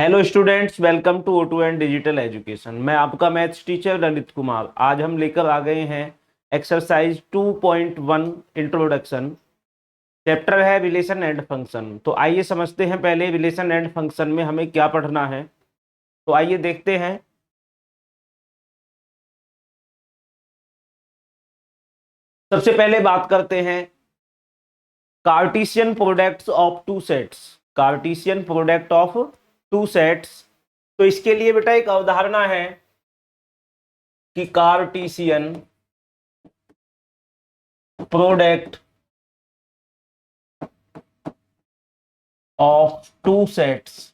Hello students, welcome to O2 and digital education. मैं आपका maths teacher Lalit Kumar. आज हम लेकर आ गए हैं एक्सरसाइज 2.1 इंट्रोडक्शन। चैप्टर है रिलेशन एंड फंक्शन। तो आइए समझते हैं पहले रिलेशन एंड फंक्शन में हमें क्या पढ़ना है। तो आइए देखते हैं। सबसे पहले बात करते हैं Cartesian products of two sets. Cartesian product of two sets. तो इसके लिए बेटा एक अवधारणा है कि cartesian product of two sets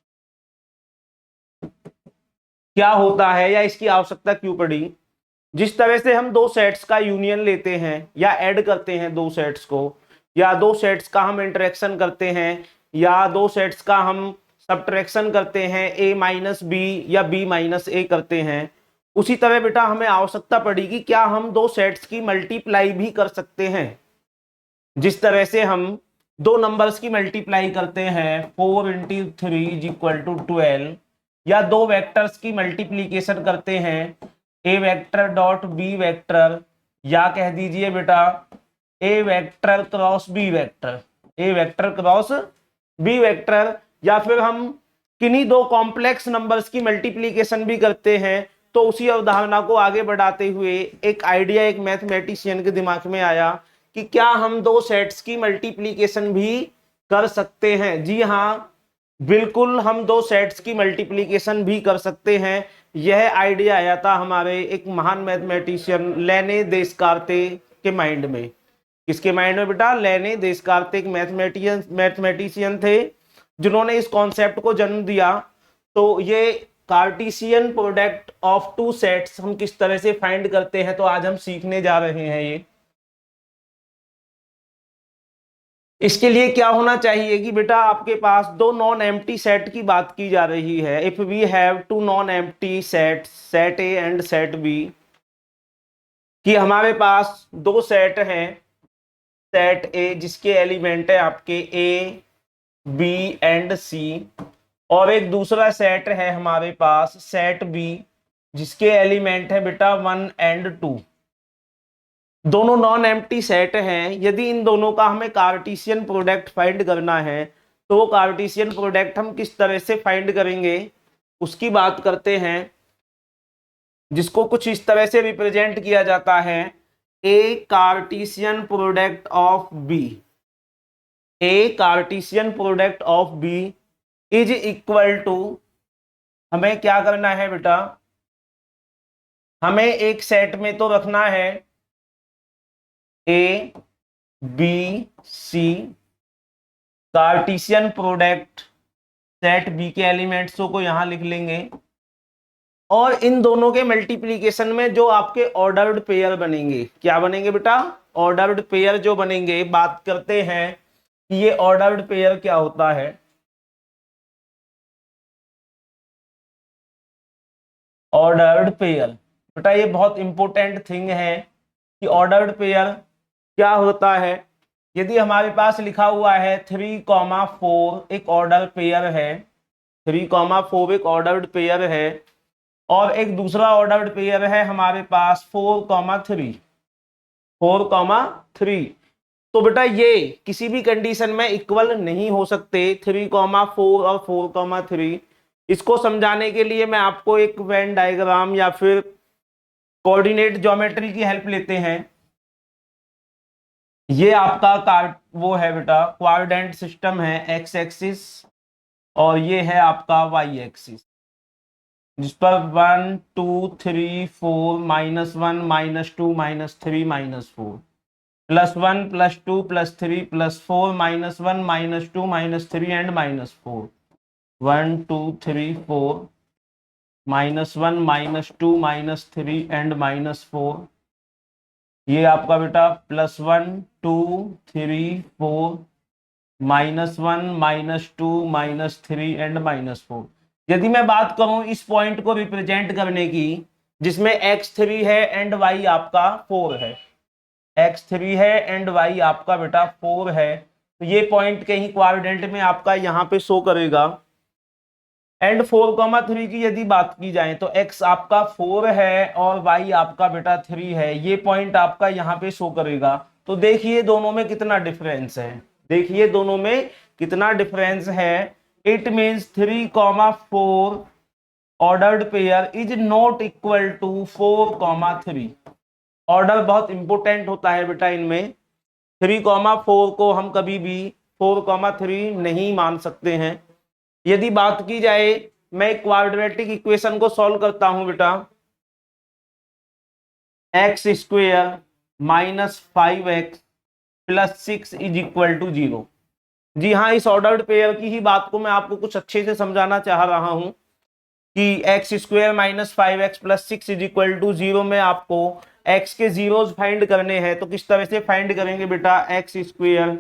क्या होता है या इसकी आवश्यकता क्यों पड़ी। जिस तरह से हम दो सेट्स का यूनियन लेते हैं या ऐड करते हैं दो सेट्स को, या दो सेट्स का हम इंटरेक्शन करते हैं, या दो सेट्स का हम सब्ट्रैक्शन करते हैं, a माइनस बी या b माइनस ए करते हैं, उसी तरह बेटा हमें आवश्यकता पड़ी कि क्या हम दो सेट्स की मल्टीप्लाई भी कर सकते हैं। जिस तरह से हम दो नंबर्स की मल्टीप्लाई करते हैं 4 इंटू 3 इज इक्वल टू 12, या दो वेक्टर्स की मल्टीप्लीकेशन करते हैं ए वेक्टर डॉट बी वेक्टर, या कह दीजिए बेटा ए वेक्टर क्रॉस बी वेक्टर, ए वेक्टर क्रॉस बी वेक्टर, या फिर हम किन्हीं दो कॉम्प्लेक्स नंबर्स की मल्टीप्लीकेशन भी करते हैं। तो उसी अवधारणा को आगे बढ़ाते हुए एक आइडिया एक मैथमेटिशियन के दिमाग में आया कि क्या हम दो सेट्स की मल्टीप्लीकेशन भी कर सकते हैं। जी हाँ, बिल्कुल हम दो सेट्स की मल्टीप्लीकेशन भी कर सकते हैं। यह आइडिया आया था हमारे एक महान मैथमेटिशियन लेने देस्कार्ते के माइंड में। किसके माइंड में बेटा? लेने देस्कार्ते एक मैथमेटिशियन थे जिन्होंने इस कॉन्सेप्ट को जन्म दिया। तो ये Cartesian product of two sets हम किस तरह से फाइंड करते हैं, तो आज हम सीखने जा रहे हैं। ये इसके लिए क्या होना चाहिए कि बेटा आपके पास दो नॉन एम्प्टी सेट की बात की जा रही है। If we have two non empty set, set A and set B, कि हमारे पास दो सेट हैं, सेट ए जिसके एलिमेंट है आपके ए बी एंड सी, और एक दूसरा सेट है हमारे पास सेट बी जिसके एलिमेंट है बेटा 1 एंड 2। दोनों नॉन एम्प्टी सेट हैं। यदि इन दोनों का हमें कार्टेशियन प्रोडक्ट फाइंड करना है, तो वो कार्टेशियन प्रोडक्ट हम किस तरह से फाइंड करेंगे उसकी बात करते हैं, जिसको कुछ इस तरह से रिप्रेजेंट किया जाता है A Cartesian product of B. A Cartesian product of B is equal to, हमें क्या करना है बेटा, हमें एक सेट में तो रखना है A B C, Cartesian product set B के एलिमेंट्सों को यहां लिख लेंगे, और इन दोनों के मल्टीप्लीकेशन में जो आपके ऑर्डर्ड पेयर बनेंगे, क्या बनेंगे बेटा? ऑर्डर्ड पेयर जो बनेंगे। बात करते हैं कि ये ऑर्डर्ड पेयर क्या होता है। ऑर्डर्ड पेयर बेटा ये बहुत इंपॉर्टेंट थिंग है कि ऑर्डर्ड पेयर क्या होता है। यदि हमारे पास लिखा हुआ है 3,4 एक ऑर्डर पेयर है, 3,4 एक ऑर्डर्ड पेयर है, और एक दूसरा ऑर्डर्ड पेयर है हमारे पास 4,3, 4,3, तो बेटा ये किसी भी कंडीशन में इक्वल नहीं हो सकते 3,4 और 4,3। इसको समझाने के लिए मैं आपको एक वेन डायग्राम या फिर कोऑर्डिनेट ज्योमेट्री की हेल्प लेते हैं। ये आपका वो है बेटा क्वाड्रेंट सिस्टम है, एक्स एक्सिस, और ये है आपका वाई एक्सिस, जिस पर 1 2 3 4 -1 -2 -3 -4 +1 +2 +3 +4 -1 -2 -3 एंड -4, 1 2 3 4 -1 -2 -3 एंड -4। ये आपका बेटा +1 2 3 4 -1 -2 -3 एंड -4। यदि मैं बात करूं इस पॉइंट को रिप्रेजेंट करने की, जिसमें x3 है एंड y आपका 4 है, x3 है एंड y आपका बेटा 4 है, तो ये पॉइंट कहीं क्वाड्रेंट में आपका यहां पे शो करेगा। एंड 4,3 की यदि बात की जाए तो x आपका 4 है और y आपका बेटा 3 है, ये पॉइंट आपका यहाँ पे शो करेगा। तो देखिए दोनों में कितना डिफरेंस है, देखिए दोनों में कितना डिफरेंस है। It means 3,4 ordered pair is not equal to 4,3। Order बहुत इंपॉर्टेंट होता है बेटा इनमें। 3,4 को हम कभी भी 4,3 नहीं मान सकते हैं। यदि बात की जाए, मैं क्वाड्रेटिक इक्वेशन को सॉल्व करता हूं बेटा, x square minus 5x plus 6 is equal to 0। जी हाँ, इस ऑर्डर्ड पेयर की ही बात को मैं आपको कुछ अच्छे से समझाना चाह रहा हूं कि x square minus 5x plus 6 is equal to 0 में आपको x के जीरोज फाइंड करने हैं। तो किस तरह से फाइंड करेंगे बेटा, एक्स स्क्वेयर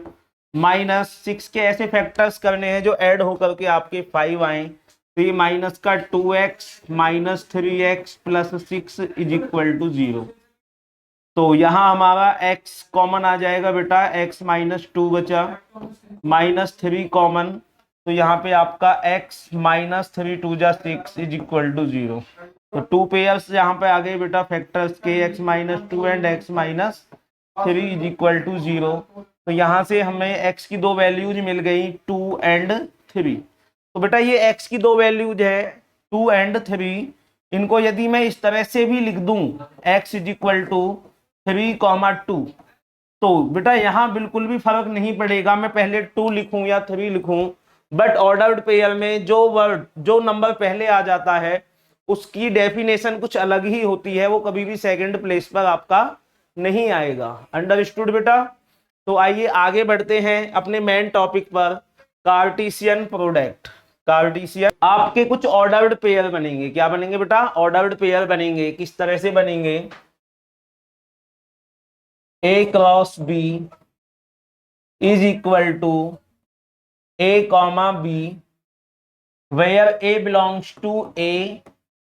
माइनस 6 के ऐसे फैक्टर्स करने हैं जो ऐड होकर के आपके 5 आए। तो ये माइनस का 2x minus 3x plus 6 is equal to 0। तो यहाँ हमारा x कॉमन आ जाएगा बेटा, x माइनस 2 बचा, माइनस 3 कॉमन, तो यहाँ पे आपका x माइनस 3 2 जा 6 इज इक्वल टू 0। तो 2 पेयर्स यहाँ पे आ गए बेटा फैक्टर्स के, x minus 2 and x minus 3 is equal to 0। तो यहाँ से हमें x की दो वैल्यूज मिल गई 2 एंड 3। तो बेटा ये x की दो वैल्यूज है 2 एंड 3, इनको यदि मैं इस तरह से भी लिख दूं x इज इक्वल टू 3,2, तो बेटा यहां बिल्कुल भी फर्क नहीं पड़ेगा मैं पहले 2 लिखूं या 3 लिखूं। बट ऑर्डर्ड पेयर में जो वर्ड जो नंबर पहले आ जाता है उसकी डेफिनेशन कुछ अलग ही होती है, वो कभी भी सेकंड प्लेस पर आपका नहीं आएगा। अंडरस्टूड बेटा। तो आइए आगे बढ़ते हैं अपने मेन टॉपिक पर, कार्टेशियन प्रोडक्ट। कार्टेशियन आपके कुछ ऑर्डर्ड पेयर बनेंगे, क्या बनेंगे बेटा, ऑर्डर्ड पेयर बनेंगे। किस तरह से बनेंगे, a cross b is equal to a comma b where a belongs to a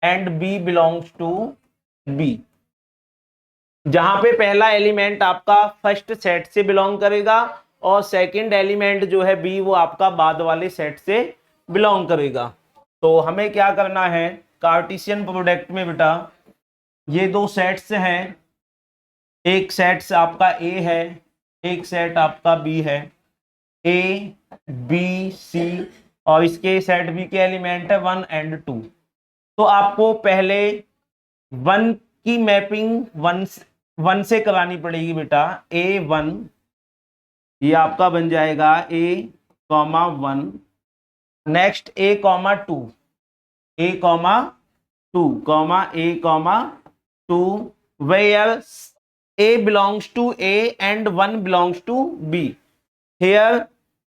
and b belongs to b। जहां पे पहला एलिमेंट आपका फर्स्ट सेट से बिलोंग करेगा और सेकंड एलिमेंट जो है b वो आपका बाद वाले सेट से बिलोंग करेगा। तो हमें क्या करना है, कार्टेशियन प्रोडक्ट में बेटा ये दो सेट्स हैं, एक सेट आपका A है, एक सेट आपका B है, A B C, और इसके सेट B के एलिमेंट है 1 एंड 2। तो आपको पहले 1 की मैपिंग 1 से करानी पड़ेगी बेटा, A1 ये आपका बन जाएगा A comma 1, next A comma 2, A comma 2 comma A comma 2 where A belongs to A and 1 belongs to B. Here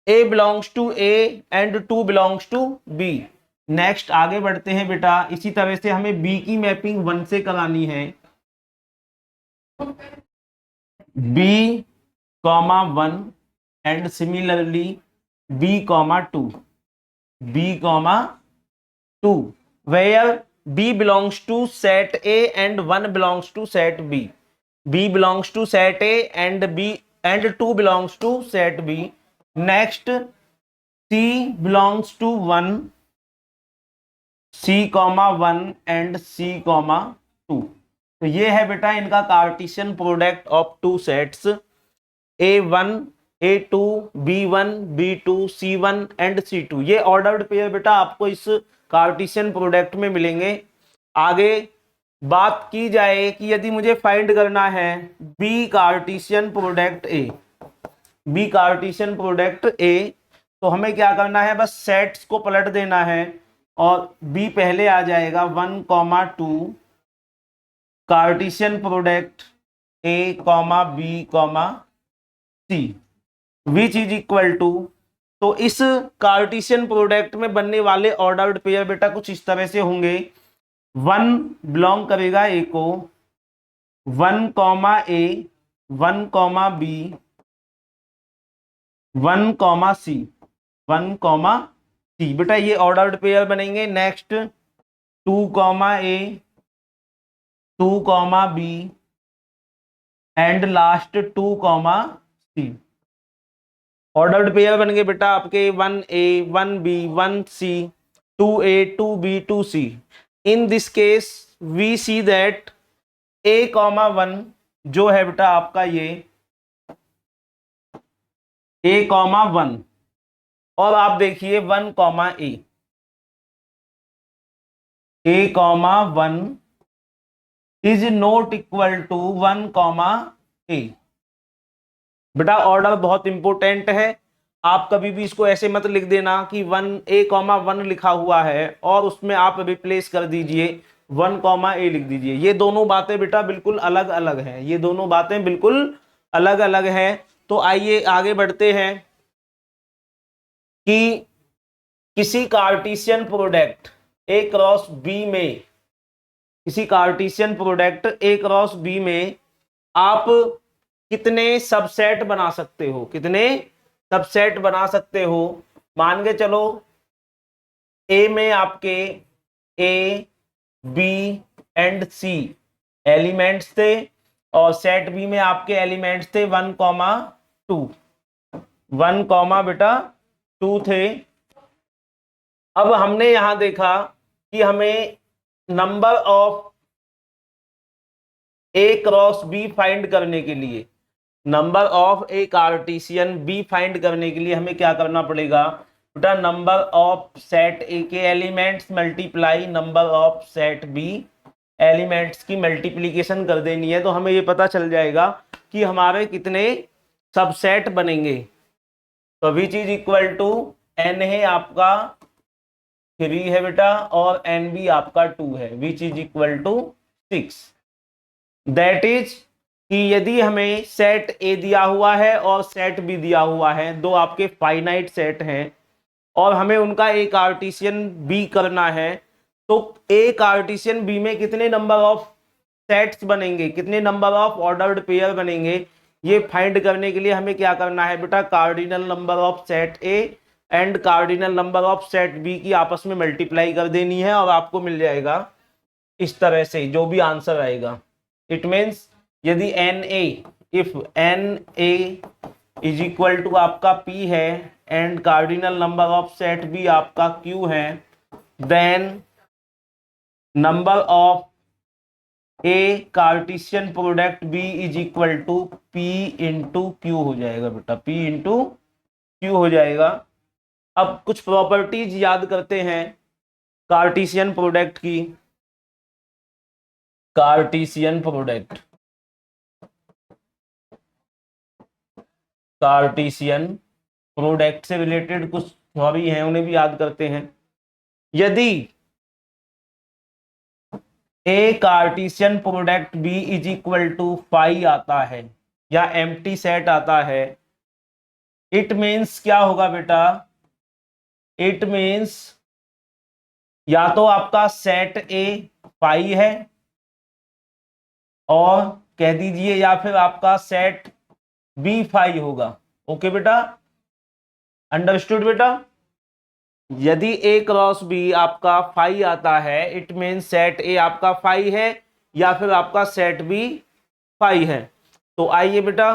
A belongs to A and 2 belongs to B. Next आगे बढ़ते हैं बेटा, इसी तरह से हमें B की मैपिंग 1 से करानी है, B comma 1 and similarly B comma 2, B comma 2 where B belongs to set A and 1 belongs to set B. B belongs to set A and B and 2 belongs to set B. Next C belongs to 1, C comma 1 and C comma 2। तो ये है बेटा इनका Cartesian product of two sets A1 A2 B1 B2 C1 and C2। ये ordered pair बेटा आपको इस Cartesian product में मिलेंगे। आगे बात की जाए कि यदि मुझे फाइंड करना है B Cartesian product A, B Cartesian product A, तो हमें क्या करना है, बस सेट्स को पलट देना है और बी पहले आ जाएगा 1 comma 2 Cartesian product A comma B comma C which is equal to. तो इस कार्टेशियन प्रोडक्ट में बनने वाले ऑर्डर्ड पेयर बेटा कुछ इस तरह से होंगे, 1 बिलोंग करेगा ए को, 1 comma A 1 comma B 1 comma C 1 comma C, बेटा ये ऑर्डर्ड पेयर बनेंगे। Next 2 comma A 2 comma B and last 2 comma C. Ordered pair बन गए बेटा आपके 1 ए 1 बी 1 सी 2A, 2B, 2C. In this case we see that A,1 जो है बेटा आपका ये A,1 और आप देखिए 1,A, A,1 is not equal to 1,A। बेटा ऑर्डर बहुत इंपॉर्टेंट है, आप कभी भी इसको ऐसे मत लिख देना कि 1A,1 लिखा हुआ है और उसमें आप रिप्लेस कर दीजिए 1,A लिख दीजिए। ये दोनों बातें बेटा बिल्कुल अलग अलग हैं, ये दोनों बातें बिल्कुल अलग अलग हैं। तो आइए आगे बढ़ते हैं कि किसी Cartesian product A cross B में, किसी Cartesian product A cross B में आप कितने सबसेट बना सकते हो, कितने सबसेट बना सकते हो। मान के चलो A में आपके A, B and C elements थे और सेट B में आपके एलिमेंट्स थे 1,2, 1, बेटा 2 थे। अब हमने यहां देखा कि हमें number of A cross B find करने के लिए, number of A Cartesian B find करने के लिए हमें क्या करना पड़ेगा बेटा, नंबर ऑफ सेट A के elements multiply number of set B elements की मल्टीप्लीकेशन कर देनी है। तो हमें ये पता चल जाएगा कि हमारे कितने सबसेट बनेंगे। तो which is equal to n है आपका 3 है बेटा और NB आपका 2 है, which is equal to 6। That is कि यदि हमें सेट A दिया हुआ है और सेट B दिया हुआ है, दो आपके फाइनाइट सेट हैं और हमें उनका एक कार्टेशियन B करना है, तो एक कार्टेशियन B में कितने नंबर ऑफ सेट्स बनेंगे, कितने नंबर ऑफ ऑर्डर्ड पेयर बनेंगे, ये फाइंड करने के लिए हमें क्या करना है बेटा, cardinal number of set A and cardinal number of set B की आपस में मल्टीप्लाई कर देनी है और आपको मिल जाएगा इस तरह से जो भी आंसर आएगा। इट मीन्स यदि NA, if NA is equal to आपका P है and cardinal number of set B आपका Q है, then number of A Cartesian product B is equal to P into Q हो जाएगा बेटा, P इंटू Q हो जाएगा। अब कुछ प्रॉपर्टीज याद करते हैं कार्टेशियन प्रोडक्ट की। कार्टेशियन प्रोडक्ट, कार्टेशियन प्रोडक्ट से रिलेटेड कुछ थ्योरी हैं, उन्हें भी याद करते हैं। यदि A Cartesian product B is equal to phi आता है या एम्प्टी सेट आता है, इट मीन्स क्या होगा बेटा, इट मीन्स या तो आपका सेट A फाई है और कह दीजिए या फिर आपका सेट B फाई होगा। ओके बेटा, अंडरस्टूड बेटा। यदि A क्रॉस B आपका फाई आता है, इट मीन सेट A आपका फाई है या फिर आपका सेट B फाई है। तो आइए बेटा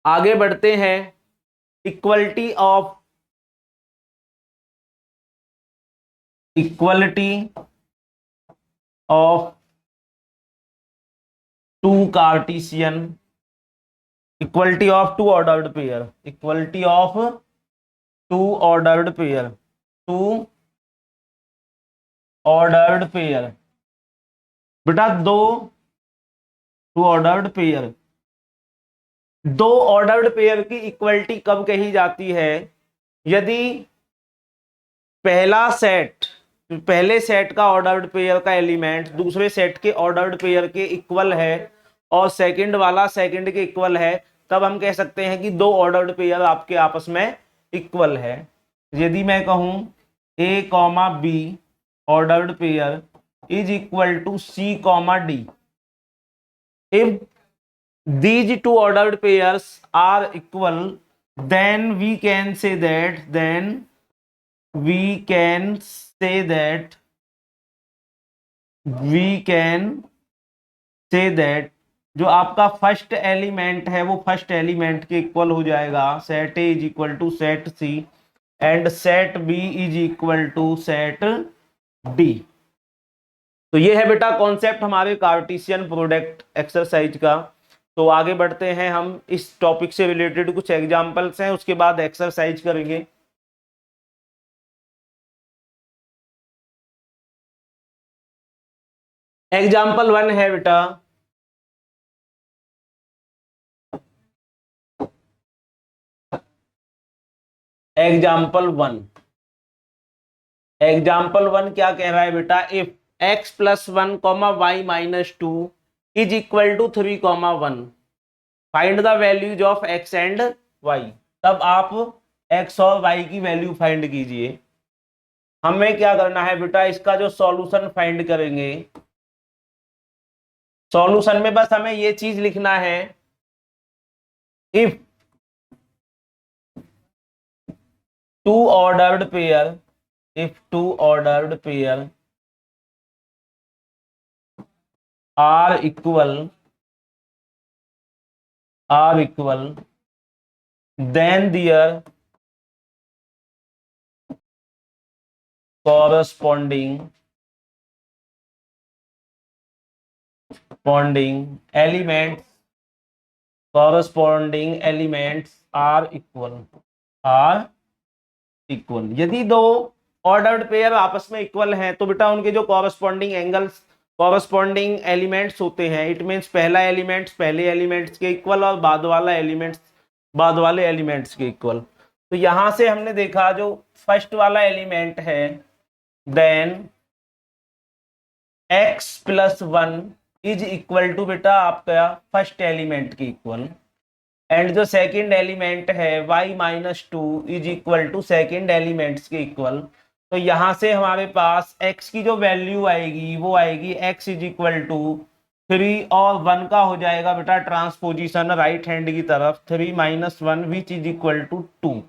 आगे बढ़ते हैं। Equality of two Cartesian, equality of two ordered pair, equality of two ordered pair, two ordered pair बेटा, दो टू ऑर्डर्ड पेयर, दो ऑर्डर्ड पेयर की इक्वलिटी कब कही जाती है, यदि पहला सेट, पहले सेट का ऑर्डर्ड पेयर का एलिमेंट दूसरे सेट के ऑर्डर्ड पेयर के इक्वल है और सेकंड वाला सेकंड के इक्वल है, तब हम कह सकते हैं कि दो ऑर्डर्ड पेयर आपके आपस में इक्वल है। यदि मैं कहूं A, B ordered pair is equal to C, D, if these two ordered pairs are equal, then we can say that, जो आपका फर्स्ट एलिमेंट है वो फर्स्ट एलिमेंट के इक्वल हो जाएगा, set A is equal to set C and set B is equal to set D. तो ये है बेटा कॉन्सेप्ट हमारे कार्टेशियन प्रोडक्ट एक्सरसाइज का। तो आगे बढ़ते हैं, हम इस टॉपिक से रिलेटेड कुछ एग्जांपल्स हैं, उसके बाद एक्सरसाइज करेंगे। एग्जाम्पल 1 है बेटा, एग्जाम्पल 1 क्या कह रहा है बेटा, if x plus 1 comma y minus 2 is equal to 3 1 find the values of x and y। तब आप x और y की वैल्यू फाइंड कीजिए। हमें क्या करना है बेटा, इसका जो सॉल्यूशन फाइंड करेंगे, सॉल्यूशन में बस हमें ये चीज लिखना है, if two ordered pair, if two ordered pair are equal then their corresponding elements are equal। यदि दो ऑर्डर्ड पेयर आपस में इक्वल हैं तो बेटा उनके जो कॉरस्पॉन्डिंग एलिमेंट्स होते हैं, इट मींस पहला एलिमेंट्स पहले एलिमेंट्स के इक्वल और बाद वाला एलिमेंट्स बाद वाले एलिमेंट्स के इक्वल। तो यहां से हमने देखा जो फर्स्ट वाला एलिमेंट है, then x plus 1 is equal to बेटा आपका फर्स्ट एलिमेंट के इक्वल, एंड जो सेकंड एलिमेंट है y minus 2 is equal to second elements के इक्वल। तो यहां से हमारे पास x की जो वैल्यू आएगी वो आएगी x इज इक्वल टू 3 और 1 का हो जाएगा बेटा ट्रांसपोजिशन राइट हैंड की तरफ, 3 minus 1 which is equal to 2।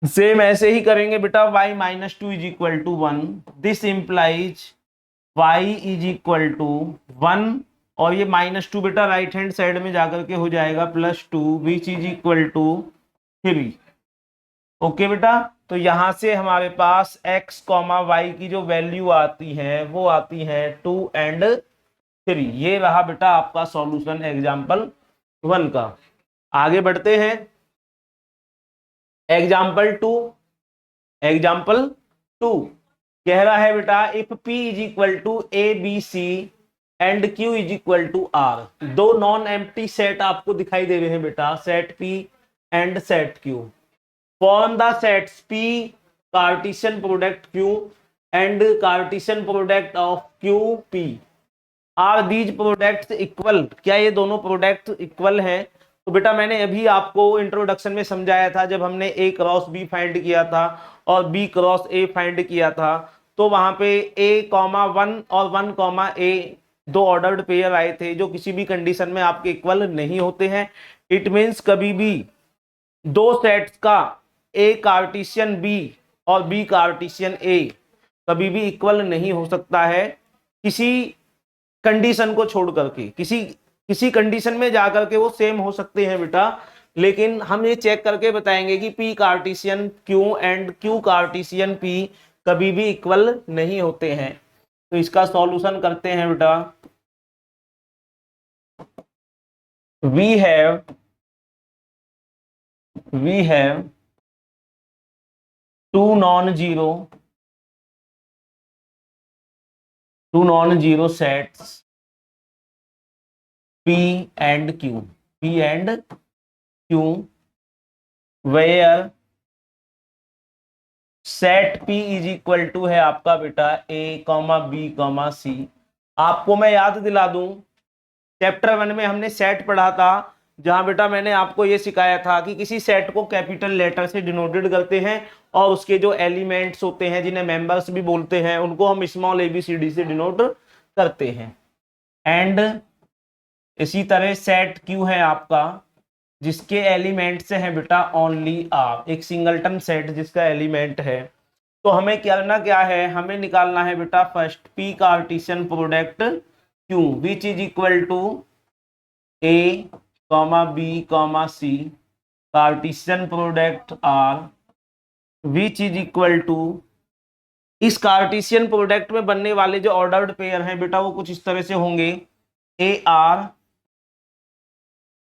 Same ऐसे ही करेंगे बेटा, y minus 2 is equal to 1, this implies y is equal to 1 और ये -2 बेटा राइट हैंड साइड में जाकर के हो जाएगा +2 which is equal to 3। Okay बेटा, तो यहां से हमारे पास x, y की जो वैल्यू आती है वो आती है 2 एंड 3। ये रहा बेटा आपका सॉल्यूशन एग्जाम्पल 1 का। आगे बढ़ते हैं, एग्जाम्पल 2 कह रहा है बेटा, if p is equal to A B C and q is equal to r। दो नॉन एम्प्टी सेट आपको दिखाई दे रहे हैं बेटा, set p and set q। Form the sets p Cartesian product q and Cartesian product of q p। Are these products equal, क्या ये दोनों प्रोडक्ट इक्वल हैं? तो बेटा मैंने अभी आपको इंट्रोडक्शन में समझाया था, जब हमने a क्रॉस b फाइंड किया था और b क्रॉस a फाइंड किया था, तो वहां पे a, 1 और 1, a दो ऑर्डर्ड पेयर आए थे जो किसी भी कंडीशन में आपके इक्वल नहीं होते हैं। इट मींस कभी भी दो सेट्स का a कार्टेशियन b और b कार्टेशियन a कभी भी इक्वल नहीं हो सकता है, किसी कंडीशन को छोड़ करके। किसी कंडीशन में जाकर के वो सेम हो सकते हैं बेटा, लेकिन हम ये चेक करके बताएंगे कि p Cartesian q and q Cartesian p कभी भी इक्वल नहीं होते हैं। तो इसका सॉल्यूशन करते हैं बेटा। we have two non-zero sets p and q where set p is equal to है आपका बेटा a, b, c। आपको मैं याद दिला दूं, चैप्टर 1 में हमने सेट पढ़ा था, जहां बेटा मैंने आपको ये सिखाया था कि किसी सेट को कैपिटल लेटर से डिनोटेड करते हैं और उसके जो एलिमेंट्स होते हैं जिन्हें मेंबर्स भी बोलते हैं उनको हम स्मॉल ABCD से डिनोट करते हैं। एंड इसी तरह सेट Q है आपका जिसके एलिमेंट्स हैं बेटा ओनली R, एक सिंगलटन सेट जिसका एलिमेंट है। तो हमें करना क्या है, हमें निकालना है बेटा first p Cartesian product Q which is equal to a, b, c Cartesian product R which is equal to, इस कार्टेशियन प्रोडक्ट में बनने वाले जो ऑर्डर्ड पेयर हैं बेटा वो कुछ इस तरह से होंगे, ए आर,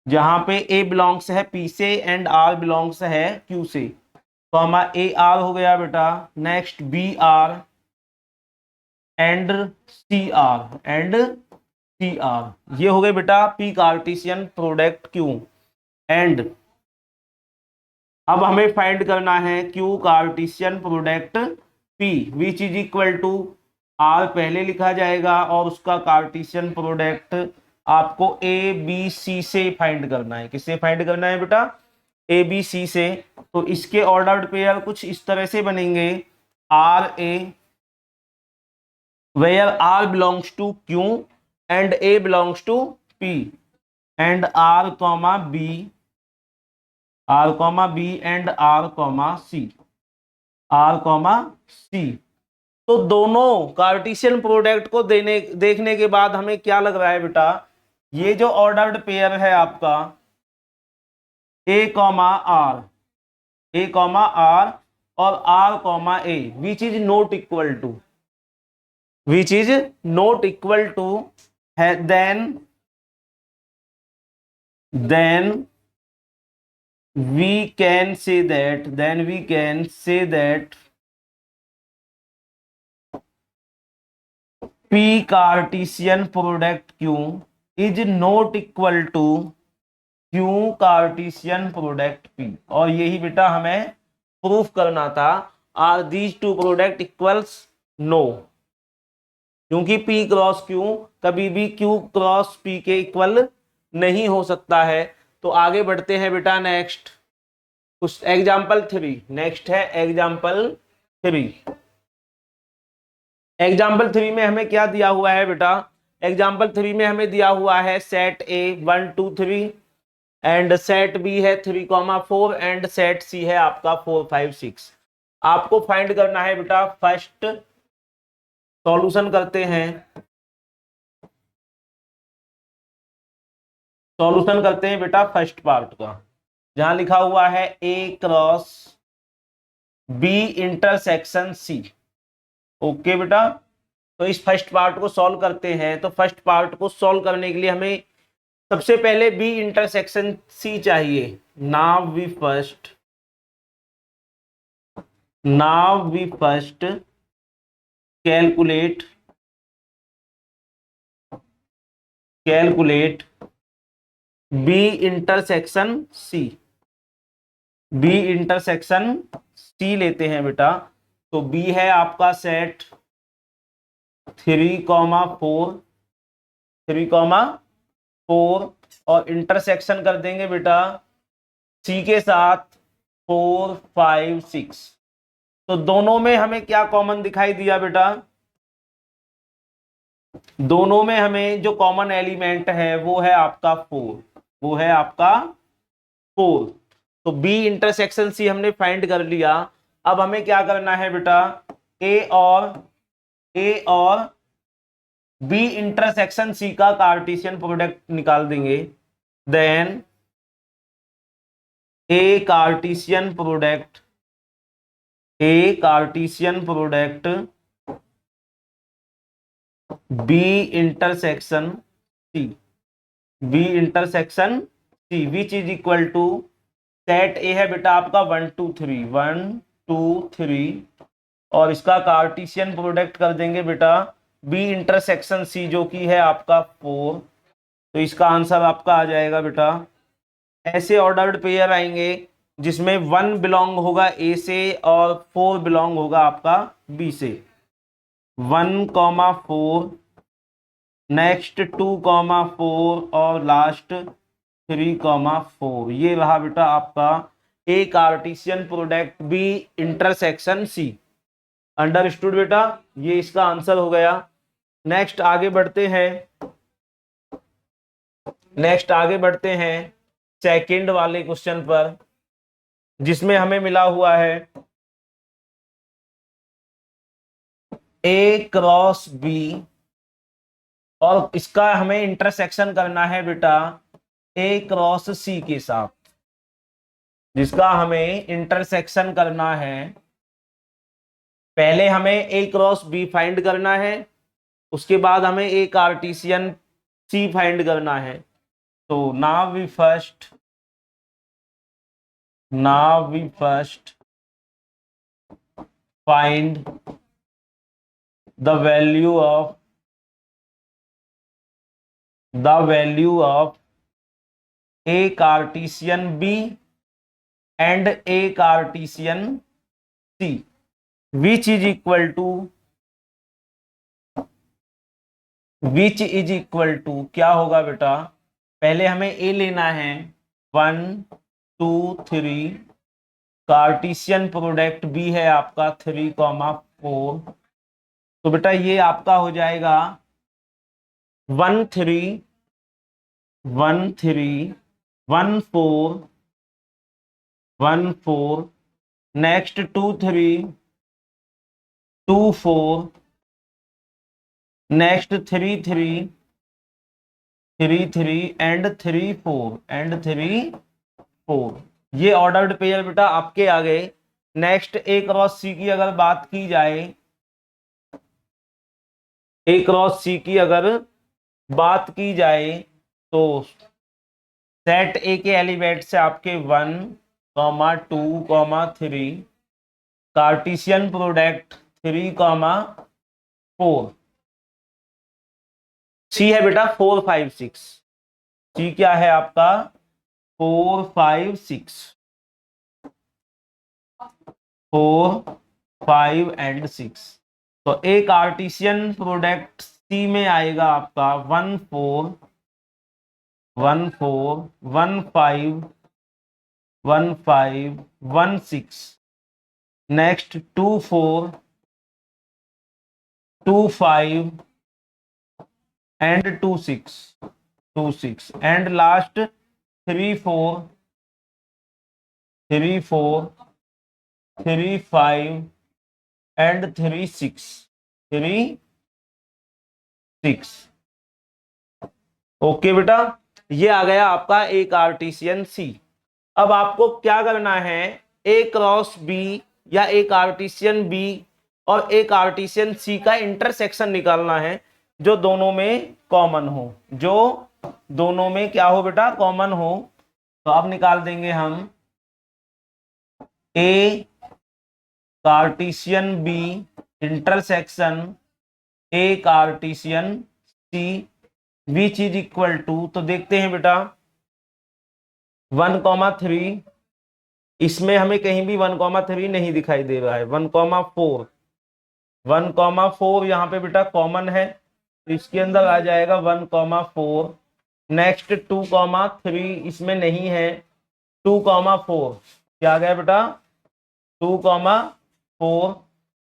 जहां पे ए बिलोंग्स है पी से एंड आर बिलोंग्स है क्यू से, तो हमारा ए आर हो गया बेटा। Next B R and C R and C R, ये हो गए बेटा P Cartesian product Q. And अब हमें फाइंड करना है Q Cartesian product P, which is equal to, R पहले लिखा जाएगा और उसका कार्टेशियन प्रोडक्ट आपको ए बी सी से फाइंड करना है। किससे फाइंड करना है बेटा? ए बी सी से। तो इसके ऑर्डर्ड पेयर कुछ इस तरह से बनेंगे, R A, where R belongs to Q and A belongs to P, and R comma B, R comma B and R comma C, R comma C. तो दोनों कार्टेशियन प्रोडक्ट को देखने के बाद हमें क्या लग रहा है बेटा, ये जो ऑर्डर्ड पेयर है आपका A comma R, A comma R और R comma A, which is not equal to, which is not equal to है, then we can say that P Cartesian product Q is not equal to Q Cartesian product P। और यही बेटा हमें proof करना था, are these two product equals no, क्योंकि P cross Q कभी भी Q क्रॉस P के इक्वल नहीं हो सकता है। तो आगे बढ़ते हैं बेटा नेक्स्ट, उस एग्जाम्पल 3। नेक्स्ट है एग्जाम्पल 3। एग्जाम्पल 3 में हमें क्या दिया हुआ है बेटा? एग्जाम्पल 3 में हमें दिया हुआ है set A 1 2 3 and set B है 3,4 एंड सेट सी है आपका 4 5 6। आपको फाइंड करना है बेटा, फर्स्ट सॉल्यूशन करते हैं, सॉल्यूशन करते हैं बेटा फर्स्ट पार्ट का, जहां लिखा हुआ है A cross B intersection C. Okay बेटा, तो इस फर्स्ट पार्ट को सॉल्व करते हैं। तो फर्स्ट पार्ट को सॉल्व करने के लिए हमें सबसे पहले बी इंटरसेक्शन सी चाहिए। Now we first calculate B intersection C, B intersection C लेते हैं बेटा। तो बी है आपका सेट 3,4 और इंटरसेक्शन कर देंगे बेटा सी के साथ 4 5 6। तो दोनों में हमें क्या कॉमन दिखाई दिया बेटा? दोनों में हमें जो कॉमन एलिमेंट है वो है आपका 4, वो है आपका 4। तो बी इंटरसेक्शन सी हमने फाइंड कर लिया। अब हमें क्या करना है बेटा, ए और बी इंटरसेक्शन सी का कार्टेशियन प्रोडक्ट निकाल देंगे। Then A Cartesian product B intersection C, which is equal to, set A है बेटा आपका 1 2 3 और इसका कार्टेशियन प्रोडक्ट कर देंगे बेटा बी इंटरसेक्शन सी जो कि है आपका 4। तो इसका आंसर आपका आ जाएगा बेटा, ऐसे ऑर्डर्ड पेयर आएंगे जिसमें 1 बिलोंग होगा ए से और 4 बिलोंग होगा आपका बी से। 1,4 नेक्स्ट 2,4 और लास्ट 3,4। ये रहा बेटा आपका A Cartesian product B intersection C. Understood बेटा, ये इसका आंसर हो गया। नेक्स्ट आगे बढ़ते हैं सेकंड वाले क्वेश्चन पर, जिसमें हमें मिला हुआ है ए क्रॉस बी और इसका हमें इंटरसेक्शन करना है बेटा ए क्रॉस सी के साथ। जिसका हमें इंटरसेक्शन करना है। पहले हमें ए क्रॉस बी फाइंड करना है, उसके बाद हमें ए कार्टेशियन सी फाइंड करना है। तो now we first find the value of a Cartesian B and a Cartesian C, which is equal to क्या होगा बेटा, पहले हमें a लेना है 1 2 3, कार्टेशियन प्रोडक्ट B है आपका 3,4। तो बेटा ये आपका हो जाएगा 1 3 1 3 1 4 1 4, नेक्स्ट 2 3 2 4, नेक्स्ट 3 3 3 3 एंड 3 4। ये ऑर्डर्ड पेयर बेटा आपके आ गए। नेक्स्ट ए क्रॉस सी की अगर बात की जाए, ए क्रॉस सी की अगर बात की जाए तो सेट ए के एलिमेंट से आपके 1 2 3, कार्टेशियन प्रोडक्ट 3 4, सी है बेटा 4 5 6। सी क्या है आपका 4 5 6, 4 5 एंड 6। तो ए कार्टेशियन प्रोडक्ट सी में आएगा आपका 1 4 1 4 1 5 1 5 1 6, next 2 4 2 5 and 2 6 and last 3 4 3 4 3 5 and 3 6। Okay बेटा, ये आ गया आपका ए कार्टेशियन सी। अब आपको क्या करना है, ए क्रॉस बी या ए कार्टेशियन बी और ए कार्टेशियन सी का इंटरसेक्शन निकालना है जो दोनों में कॉमन हो, जो दोनों में क्या हो बेटा, कॉमन हो। तो अब निकाल देंगे हम A Cartesian B intersection A Cartesian C which is equal to, तो देखते हैं बेटा 1,3, इसमें हमें कहीं भी 1,3 नहीं दिखाई दे रहा है। 1,4 यहाँ पे बेटा कॉमन है, तो इसके अंदर आ जाएगा 1,4। नेक्स्ट 2,3 इसमें नहीं है, 2,4 क्या आ गया बेटा 2,4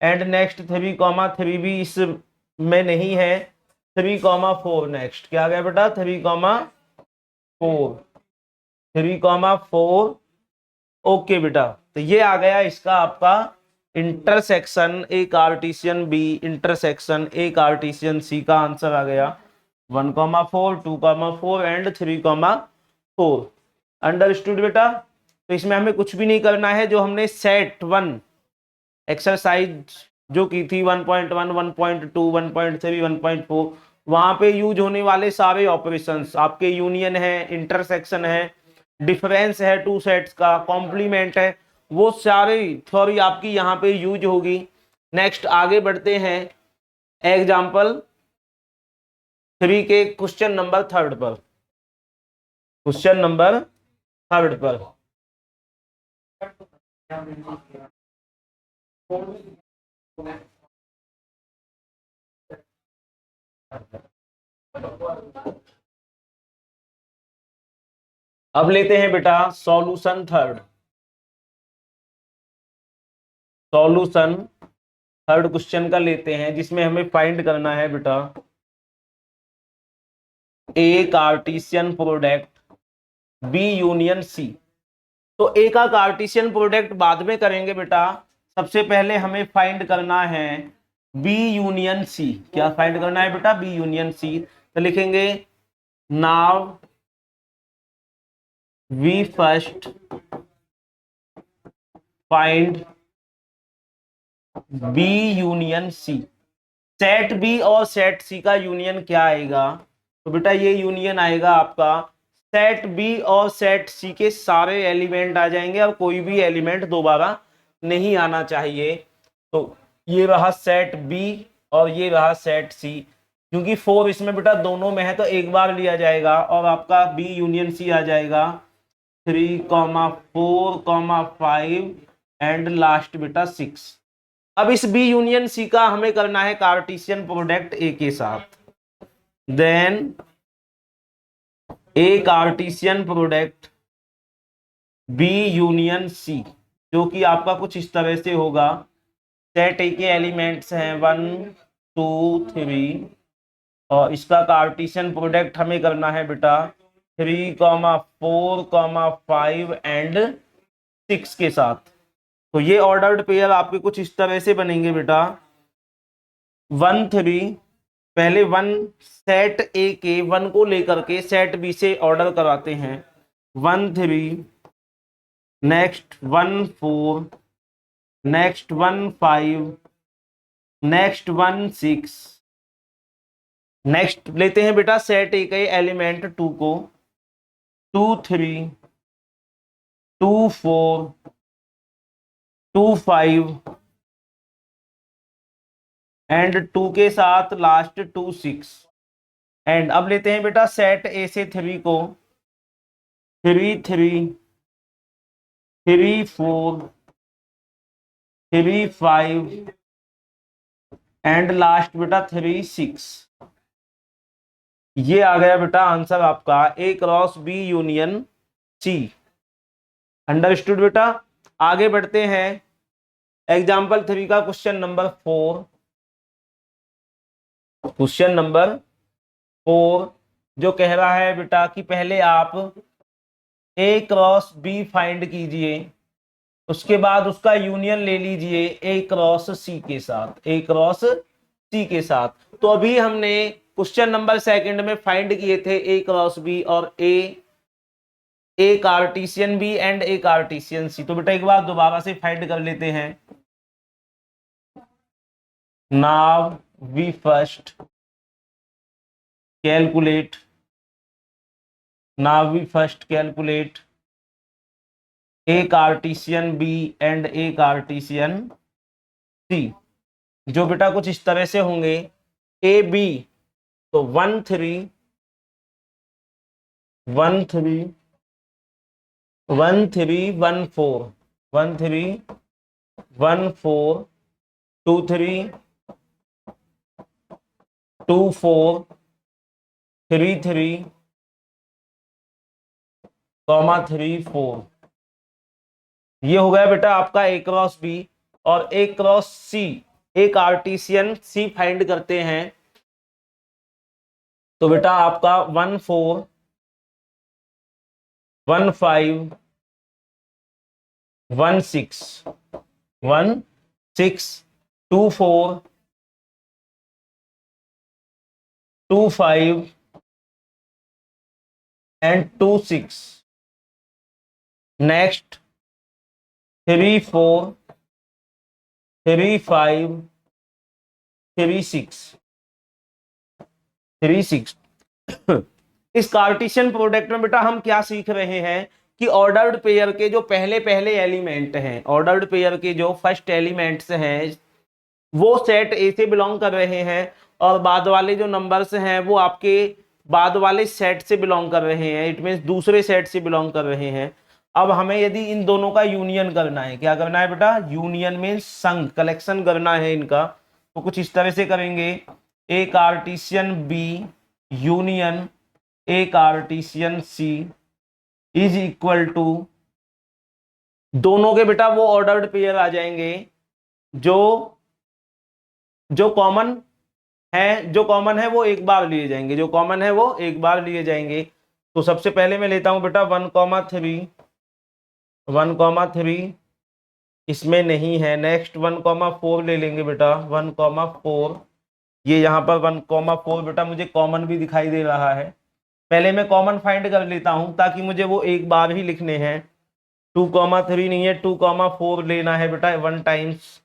एंड नेक्स्ट 3,3 भी इसमें नहीं है, 3,4 नेक्स्ट क्या आ गया बेटा 3,4। ओके बेटा, तो ये आ गया इसका आपका intersection A Cartesian B intersection A Cartesian C का आंसर आ गया 1,4 2,4 एंड 3,4। अंडरस्टूड बेटा। तो इसमें हमें कुछ भी नहीं करना है, जो हमने सेट 1 एक्सरसाइज जो की थी 1.1 1.2 1.3 1.4, वहां पे यूज होने वाले सारे ऑपरेशंस आपके यूनियन है, इंटरसेक्शन है, डिफरेंस है टू सेट्स का, कॉम्प्लीमेंट है, वो सारी थ्योरी आपकी यहाँ पे यूज होगी। नेक्स्ट आगे बढ़ते हैं एग्जाम्पल 3 के क्वेश्चन नंबर 3 पर। क्वेश्चन नंबर 3 पर अब लेते हैं बेटा सॉल्यूशन 3। सॉल्यूशन 3 क्वेश्चन का लेते हैं, जिसमें हमें फाइंड करना है बेटा A Cartesian product B union C. तो ए का कार्टेशियन प्रोडक्ट बाद में करेंगे बेटा, सबसे पहले हमें फाइंड करना है बी यूनियन सी। क्या फाइंड करना है बेटा बी यूनियन सी। तो लिखेंगे now we first find B union C. Set B और सेट सी का यूनियन क्या आएगा? तो बेटा ये यूनियन आएगा आपका, सेट बी और सेट सी के सारे एलिमेंट आ जाएंगे और कोई भी एलिमेंट दोबारा नहीं आना चाहिए। तो ये रहा सेट बी और ये रहा सेट सी। क्योंकि 4 इसमें बेटा दोनों में है तो एक बार लिया जाएगा और आपका बी यूनियन सी आ जाएगा 3,4,5 एंड लास्ट बेटा 6। अब इस बी यूनियन सी का हमें करना है कार्टेशियन प्रोडक्ट ए के साथ। Then A Cartesian product B union C, जो कि आपका कुछ इस तरह से होगा। सेट ए के एलिमेंट्स हैं 1 2 3 और इसका कार्टेशियन प्रोडक्ट हमें करना है बेटा 3,4,5 एंड 6 के साथ। तो ये ऑर्डर्ड पेयर आपके कुछ इस तरह से बनेंगे बेटा 1 3। पहले 1 सेट ए के 1 को लेकर के सेट बी से ऑर्डर कराते हैं 1 3, नेक्स्ट 1 4, नेक्स्ट 1 5, नेक्स्ट 1 6। नेक्स्ट लेते हैं बेटा सेट ए के एलिमेंट 2 को 2 3, 2 4, 2 5 एंड 2 के साथ लास्ट 2 6। एंड अब लेते हैं बेटा सेट ए से 3 को 3 3, 3 4, 3 5 एंड लास्ट बेटा 3 6। ये आ गया बेटा आंसर आपका A cross B union C. Understood बेटा। आगे बढ़ते हैं एग्जाम्पल 3 का क्वेश्चन नंबर 4। क्वेश्चन नंबर 4 जो कह रहा है बेटा कि पहले आप ए क्रॉस बी फाइंड कीजिए, उसके बाद उसका यूनियन ले लीजिए ए क्रॉस सी के साथ, ए क्रॉस सी के साथ। तो अभी हमने क्वेश्चन नंबर 2 में फाइंड किए थे ए क्रॉस बी और A Cartesian B and A Cartesian C. तो बेटा एक बार दोबारा से फाइंड कर लेते हैं। Now we first calculate, now we first calculate A Cartesian B and A Cartesian C, जो बेटा कुछ इस तरह से होंगे। ए बी तो 1 3, 1 3, 1 3 1 4, 1 3 1 4, 2 3, 2 4, 3 3, 3 4। ये हो गया बेटा आपका ए क्रॉस बी। और ए क्रॉस सी, ए कार्टेशियन सी फाइंड करते हैं। तो बेटा आपका 1 4, 1 5, 1 6, 1 6, 2 4, 2 5 एंड 2 6। नेक्स्ट 3 4, 3 5, 3 6, 3 6। इस कार्टेशियन प्रोडक्ट में बेटा हम क्या सीख रहे हैं कि ऑर्डर्ड पेयर के जो पहले पहले एलिमेंट हैं, ऑर्डर्ड पेयर के जो फर्स्ट एलिमेंट्स हैं वो सेट ए से बिलोंग कर रहे हैं और बाद वाले जो नंबर्स हैं वो आपके बाद वाले सेट से बिलोंग कर रहे हैं। इट मीन्स दूसरे सेट से बिलोंग कर रहे हैं। अब हमें यदि इन दोनों का यूनियन करना है, क्या करना है बेटा? यूनियन मीन्स संग, कलेक्शन करना है इनका। तो कुछ इस तरह से करेंगे A Cartesian B union A Cartesian C is equal to, दोनों के बेटा वो ऑर्डर्ड पेयर आ जाएंगे जो कॉमन है, जो कॉमन है वो एक बार लिए जाएंगे, जो कॉमन है वो एक बार लिए जाएंगे। तो सबसे पहले मैं लेता हूं बेटा 1,3, 1,3 इसमें नहीं है। नेक्स्ट 1,4 ले लेंगे बेटा 1,4। ये यहाँ पर 1,4 बेटा मुझे कॉमन भी दिखाई दे रहा है। पहले मैं कॉमन फाइंड कर लेता हूं ताकि मुझे वो एक बार ही लिखने हैं। 2,3 नहीं है, 2,4 लेना है बेटा 1 टाइम्स,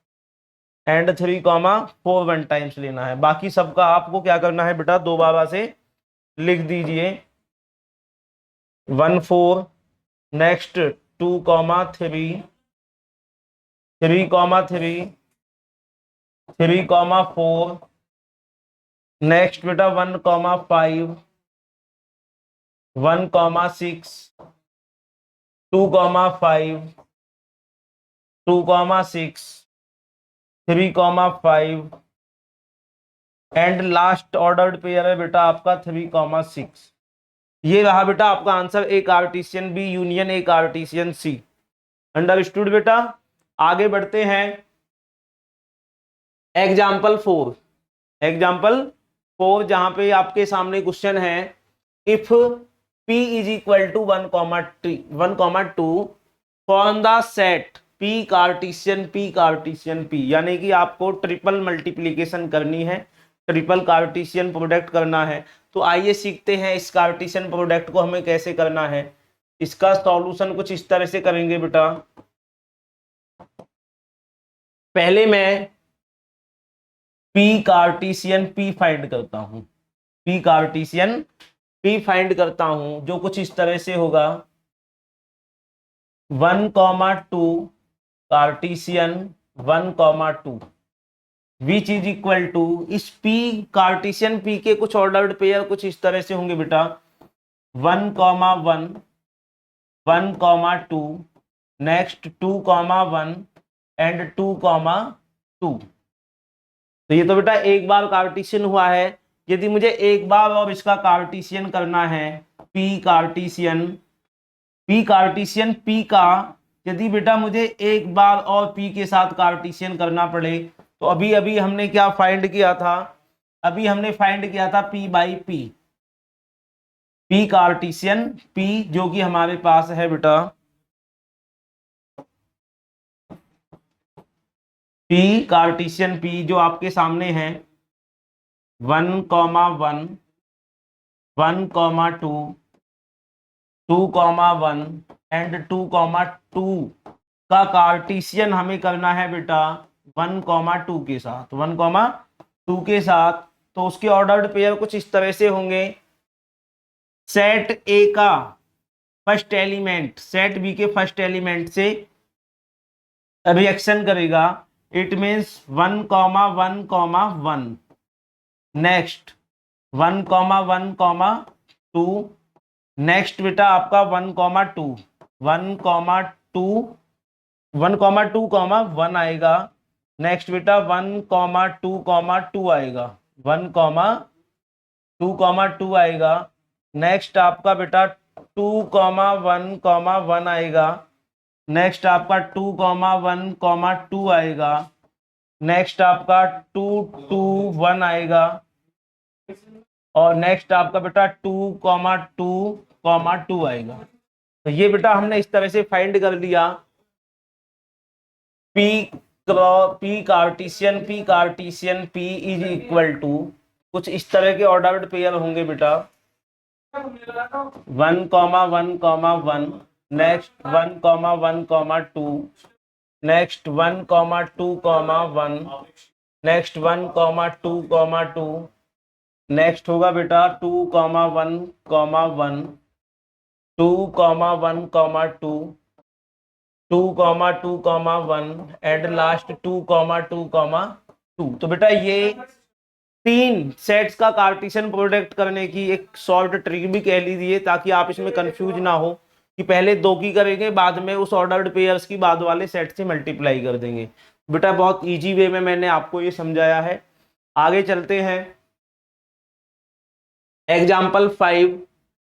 एंड 3,4 1 टाइम्स लेना है। बाकी सबका आपको क्या करना है बेटा, दो बाबा से लिख दीजिए। 1 4, नेक्स्ट 2,3, 3,3, 3,4, नेक्स्ट बेटा 1,5, 1,6, 2,5, 2,6, 3,5, एंड लास्ट ऑर्डर्ड पेयर है बेटा आपका 3,6। ये रहा बेटा आपका answer, A Cartesian B union A Cartesian C. Understood बेटा। आगे बढ़ते हैं एग्जाम्पल 4। एग्जाम्पल 4 जहां पे आपके सामने क्वेश्चन है, if P is equal to 1,2 form the set P Cartesian P, यानी कि आपको ट्रिपल मल्टीप्लीकेशन करनी है, ट्रिपल कार्टेशियन प्रोडक्ट करना है। तो आइए सीखते हैं इस कार्टेशियन प्रोडक्ट को हमें कैसे करना है। इसका सॉल्यूशन कुछ इस तरह से करेंगे बेटा। पहले मैं P कार्टेशियन P फाइंड करता हूं, P कार्टेशियन P फाइंड करता हूं, जो कुछ इस तरह से होगा। 1,2 Cartesian 1,2 which is equal to, इस P कार्टेशियन P के कुछ ऑर्डर्ड पेयर कुछ इस तरह से होंगे बेटा। 1,1, 1,2, नेक्स्ट 2,1 एंड 2,2। तो ये तो बेटा एक बार कार्टेशियन हुआ है। यदि मुझे एक बार और इसका कार्टेशियन करना है, P कार्टेशियन P का यदि बेटा मुझे एक बार और P के साथ कार्टेशियन करना पड़े, तो अभी अभी हमने क्या फाइंड किया था, अभी हमने फाइंड किया था P by P, P Cartesian P जो कि हमारे पास है बेटा P कार्टेशियन P जो आपके सामने है 1,1, 1,2, 2,1 एंड 2,2 का कार्टेशियन हमें करना है बेटा 1,2 के साथ, 1,2 के साथ। तो उसके ऑर्डर्ड पेयर कुछ इस तरह से होंगे। सेट ए का फर्स्ट एलिमेंट सेट बी के फर्स्ट एलिमेंट से रिएक्शन करेगा, इट मीन्स 1,1,1, नेक्स्ट 1,1,2, नेक्स्ट बेटा आपका 1,2, 1,2, 1,2, 1 आएगा, नेक्स्ट बेटा 1,2,2 आएगा, 1,2,2 आएगा, नेक्स्ट आपका बेटा 2,1,1 आएगा, नेक्स्ट आपका 2,1,2 आएगा, नेक्स्ट आपका 2,2,1 आएगा, और नेक्स्ट आपका बेटा 2,2,2 आएगा। तो ये बेटा हमने इस तरह से फाइंड कर लिया P Cartesian P is equal to, कुछ इस तरह के ऑर्डर्ड पेयर होंगे बेटा 1,1,1, नेक्स्ट 1,1,2, नेक्स्ट 1,2,1, नेक्स्ट 1,2,2, नेक्स्ट होगा बेटा 2,1,1, 2,1,2, 2,2,1 एंड लास्ट 2,2,2। तो बेटा ये 3 सेट्स का कार्टेशियन प्रोडक्ट करने की एक शॉर्ट ट्रिक भी कह लीजिए, ताकि आप इसमें कंफ्यूज ना हो कि पहले 2 की करेंगे बाद में उस ऑर्डर्ड पेयर्स की बाद वाले सेट से मल्टीप्लाई कर देंगे। बेटा बहुत इजी वे में मैंने आपको ये समझाया है। आगे चलते हैं example 5।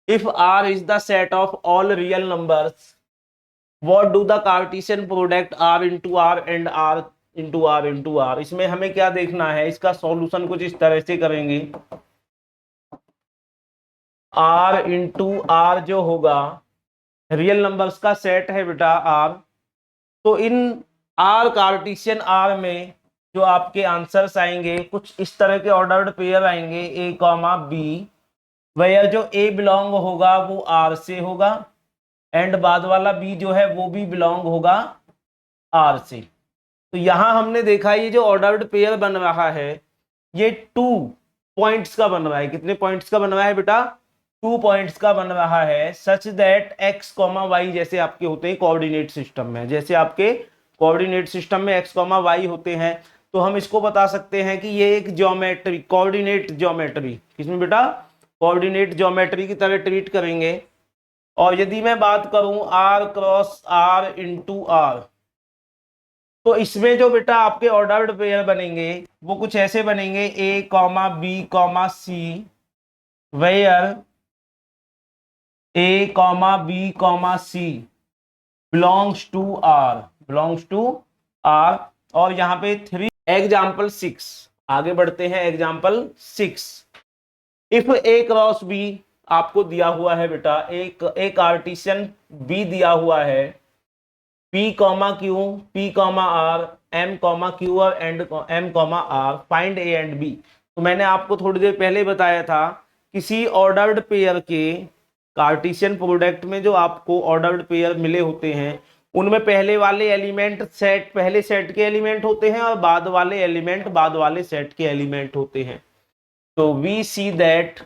If R is the set of all real numbers, what do the Cartesian product R into R and R into R into R। इसमें हमें क्या देखना है, इसका सॉल्यूशन कुछ इस तरह से करेंगे। R into R जो होगा रियल नंबर्स का सेट है बेटा R, तो इन R कार्टेशियन R में जो आपके आंसर्स आएंगे कुछ इस तरह के ऑर्डर्ड पेयर आएंगे A, B, वेयर जो A बिलोंग होगा वो R से होगा, एंड बाद वाला बी जो है वो भी बिलोंग होगा आर से। तो यहां हमने देखा ये जो ऑर्डर्ड पेयर बन रहा है ये 2 पॉइंट्स का बन रहा है। कितने पॉइंट्स का बन रहा है बेटा? 2 पॉइंट्स का बन रहा है। Such that X comma Y जैसे आपके होते हैं कोऑर्डिनेट सिस्टम में, जैसे आपके कोऑर्डिनेट सिस्टम में एक्स कॉमा वाई होते हैं, तो हम इसको बता सकते हैं कि ये एक ज्योमेट्री, कोऑर्डिनेट ज्योमेट्री, किसमें बेटा? कोऑर्डिनेट ज्योमेट्री की तरह ट्रीट करेंगे। और यदि मैं बात करूं R cross R into R, तो इसमें जो बेटा आपके ऑर्डर्ड पेयर बनेंगे वो कुछ ऐसे बनेंगे, A comma B comma C, where A comma B comma C belongs to R, belongs to R. और यहां पे 3 एग्जाम्पल 6, आगे बढ़ते हैं। Example 6, if A cross B आपको दिया हुआ है बेटा, एक कार्टेशियन बी दिया हुआ है, P comma Q, P comma R, M comma Q और and M comma R, find A and B. तो मैंने आपको थोड़ी देर पहले बताया था किसी ऑर्डर्ड पेयर के कार्टेशियन प्रोडक्ट में जो आपको ऑर्डर्ड पेयर मिले होते हैं उनमें पहले वाले एलिमेंट सेट पहले सेट के एलिमेंट होते हैं और बाद वाले एलिमेंट बाद वाले सेट के एलिमेंट होते हैं। तो we see that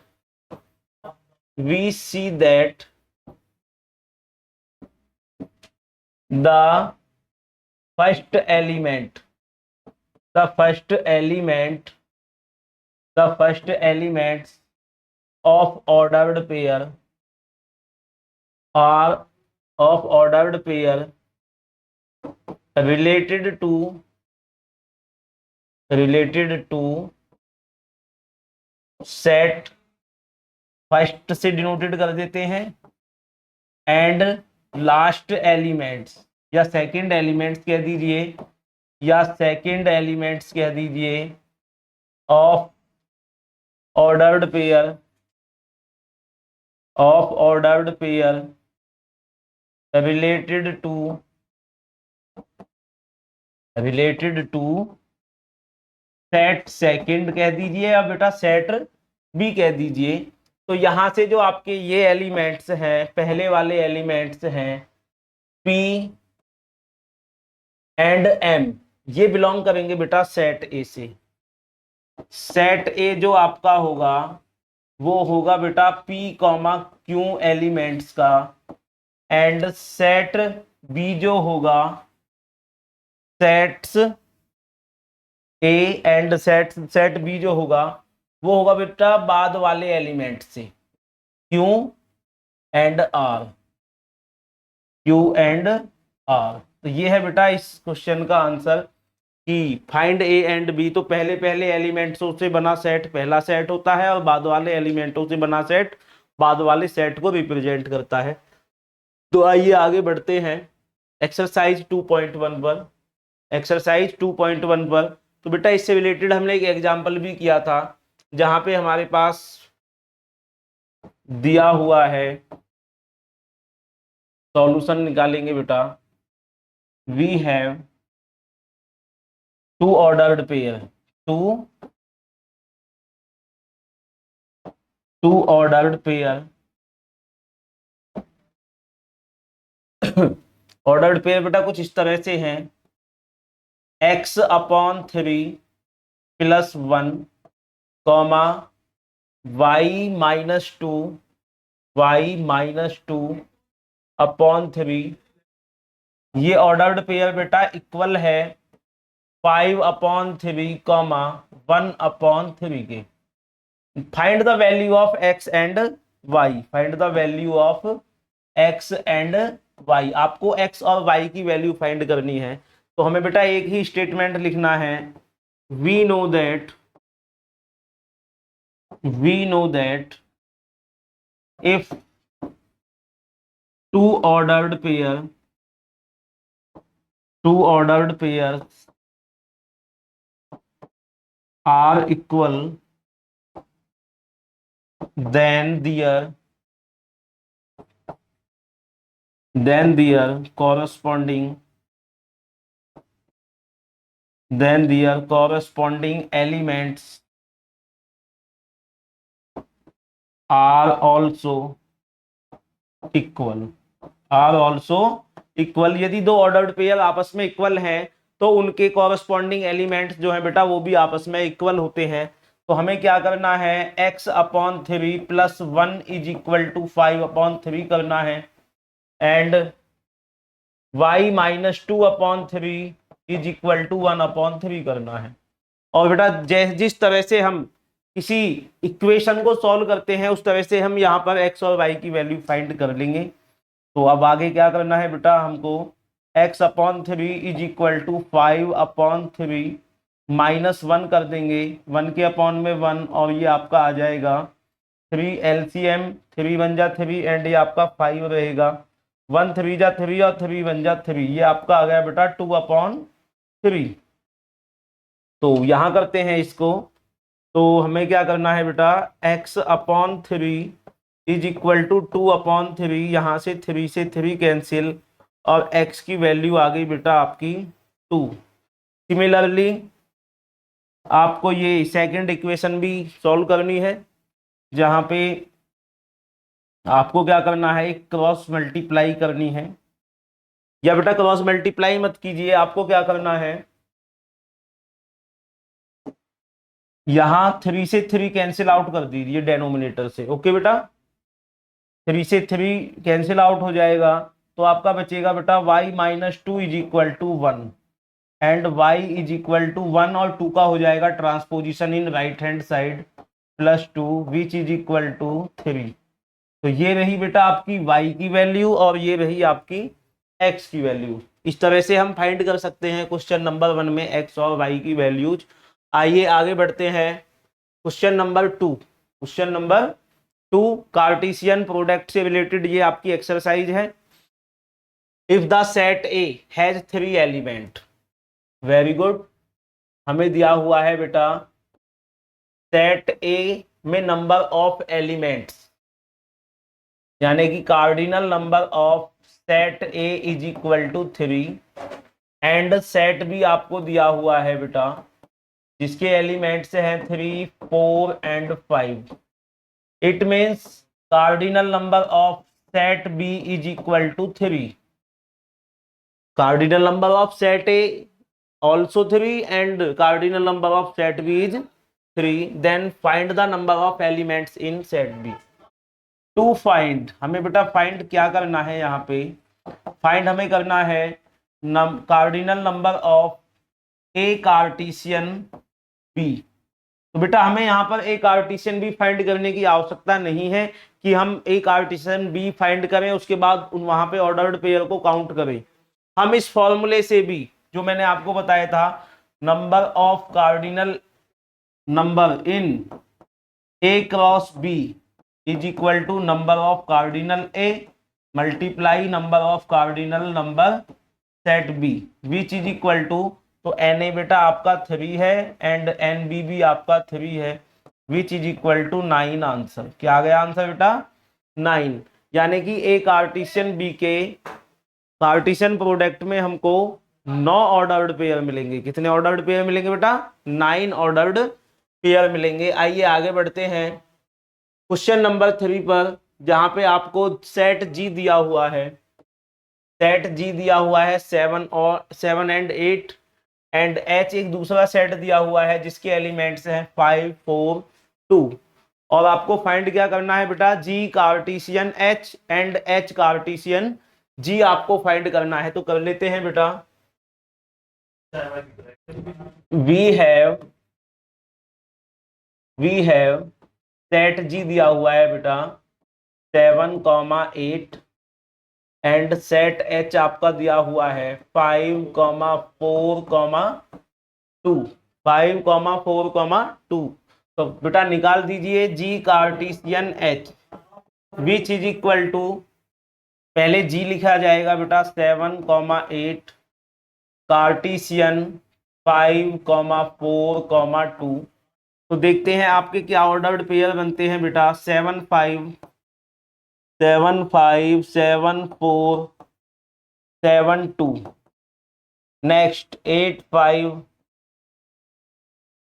the first element the first element the first elements of ordered pair are of ordered pair related to set, first से डिनोटेड कर देते हैं, एंड लास्ट एलिमेंट्स या सेकंड एलिमेंट्स कह दीजिए, या सेकंड एलिमेंट्स कह दीजिए of ordered pair related to set second कह दीजिए या बेटा सेट बी कह दीजिए। तो यहां से जो आपके ये एलिमेंट्स हैं, पहले वाले एलिमेंट्स हैं पी एंड एम, ये बिलोंग करेंगे बेटा सेट ए से। सेट ए जो आपका होगा वो होगा बेटा पी कॉमा क्यू एलिमेंट्स का, एंड सेट बी जो होगा sets A and set B जो होगा वो होगा बेटा बाद वाले एलिमेंट से, क्यू एंड आर, तो ये है बेटा इस क्वेश्चन का आंसर कि फाइंड ए एंड बी। तो पहले पहले एलिमेंट्सों से बना सेट पहला सेट होता है और बाद वाले एलिमेंटों से बना सेट बाद वाले सेट को रिप्रेजेंट करता है। तो आइए आगे बढ़ते हैं एक्सरसाइज 2.1 पर। एक्सरसाइज 2.1 पर तो बेटा इससे रिलेटेड हमने एक एग्जाम्पल भी किया था जहां पे हमारे पास दिया हुआ है, सॉल्यूशन निकालेंगे बेटा। We have two ordered pair two ordered pair ordered pair बेटा कुछ इस तरह से हैं, x/3 + 1 कॉमा y-2 y-2/3। ये ऑर्डर्ड पेयर बेटा इक्वल है 5/3 कॉमा 1/3 के। Find the value of x and y, find the value of x and y, आपको x और y की वैल्यू फाइंड करनी है। तो हमें बेटा एक ही स्टेटमेंट लिखना है, we know that if two ordered pairs are equal, then their corresponding elements are also equal। Are also equal. यदि दो ऑर्डर्ड पेयर आपस में इक्वल हैं तो उनके कॉरस्पॉन्डिंग एलिमेंट्स जो है बेटा वो भी आपस में इक्वल होते हैं। तो हमें क्या करना है, x/3 plus 1 is equal to 5/3 करना है, and y-2/3 is equal to 1/3 करना है। और बेटा जिस तरह से हम किसी इक्वेशन को सॉल्व करते हैं उस तरह से हम यहाँ पर x और y की वैल्यू फाइंड कर लेंगे। तो अब आगे क्या करना है बेटा, हमको x/3 इज इक्वल टू 5/3 -1 कर देंगे, 1 के अपॉन में 1, और ये आपका आ जाएगा 3 LCM, 3 1 जा 3 एंड ये आपका 5 रहेगा, 1 3 जा 3 और 3 1 जा 3, ये आपका आ गया बेटा 2/3। तो यहां करते हैं इसको। तो हमें क्या करना है बेटा, x/3 इज इक्वल टू 2/3, यहां से 3 से 3 कैंसिल, और x की वैल्यू आ गई बेटा आपकी 2। सिमिलरली आपको ये सेकंड इक्वेशन भी सॉल्व करनी है, जहां पे आपको क्या करना है, एक क्रॉस मल्टीप्लाई करनी है, या बेटा क्रॉस मल्टीप्लाई मत कीजिए, आपको क्या करना है, यहां 3 से 3 कैंसिल आउट कर दीजिए डेनोमिनेटर से। ओके बेटा, 3 से 3 कैंसिल आउट हो जाएगा, तो आपका बचेगा बेटा y-2 is equal to 1, and y is equal to 1 और 2 का हो जाएगा transposition in right hand side, +2 which is equal to 3। तो ये रही बेटा आपकी y की वैल्यू और ये रही आपकी x की वैल्यू। इस तरह से हम फाइंड कर सकते हैं क्वेश्चन नंबर 1 में x और y की वैल्यूज। आइए आगे बढ़ते हैं question number 2। Question number 2 Cartesian product से रिलेटेड ये आपकी एक्सरसाइज है। If the set A has 3 element, very good, हमें दिया हुआ है बेटा सेट ए में नंबर ऑफ एलिमेंट्स, यानी कि cardinal number of set A is equal to 3, and set B आपको दिया हुआ है बेटा जिसके एलिमेंट्स हैं 3 4 and 5। It means cardinal number of set B is equal to 3। Cardinal number of set A also 3 and cardinal number of set B is 3, then find the number of elements in set B। to find, हमें बेटा find क्या करना है, यहाँ पे find हमें करना है cardinal number of A Cartesian B. तो बेटा हमें यहाँ पर ए कार्टेशियन बी फाइंड करने की आवश्यकता नहीं है कि हम ए कार्टेशियन बी फाइंड करें उसके बाद वहां पे ऑर्डर्ड पेयर को काउंट करें। हम इस फॉर्मूले से भी जो मैंने आपको बताया था, number of cardinal number in A cross B is equal to number of cardinal A multiply number of cardinal number set B which is equal to, तो एन ए बेटा आपका 3 है एंड एन बी भी आपका 3 है, which is equal to 9। Answer क्या आ गया, आंसर बेटा 9। यानी कि ए कार्टेशियन बी के कार्टेशियन प्रोडक्ट में हमको 9 ऑर्डर्ड पेयर मिलेंगे। कितने ऑर्डर्ड पेयर मिलेंगे बेटा, 9 ऑर्डर्ड पेयर मिलेंगे। आइए आगे बढ़ते हैं क्वेश्चन नंबर 3 पर, जहां पे आपको सेट जी दिया हुआ है। सेट जी दिया हुआ है 7 एंड 8, एंड एच एक दूसरा सेट दिया हुआ है जिसके एलिमेंट्स हैं 5 4 2। और आपको फाइंड क्या करना है बेटा, G cartesian H and H cartesian G आपको फाइंड करना है। तो कर लेते हैं बेटा। वी हैव सेट जी दिया हुआ है बेटा 7, 8, एंड सेट एच आपका दिया हुआ है 5, 4, 2। 5, 4, 2। तो बेटा निकाल दीजिए G cartesian H which is equal to, पहले जी लिखा जाएगा बेटा 7, 8 कार्टेशियन 5, 4, 2। तो देखते हैं आपके क्या ऑर्डर्ड पेयर बनते हैं बेटा, 7 5 7 5 7 4 7 2। Next 8 5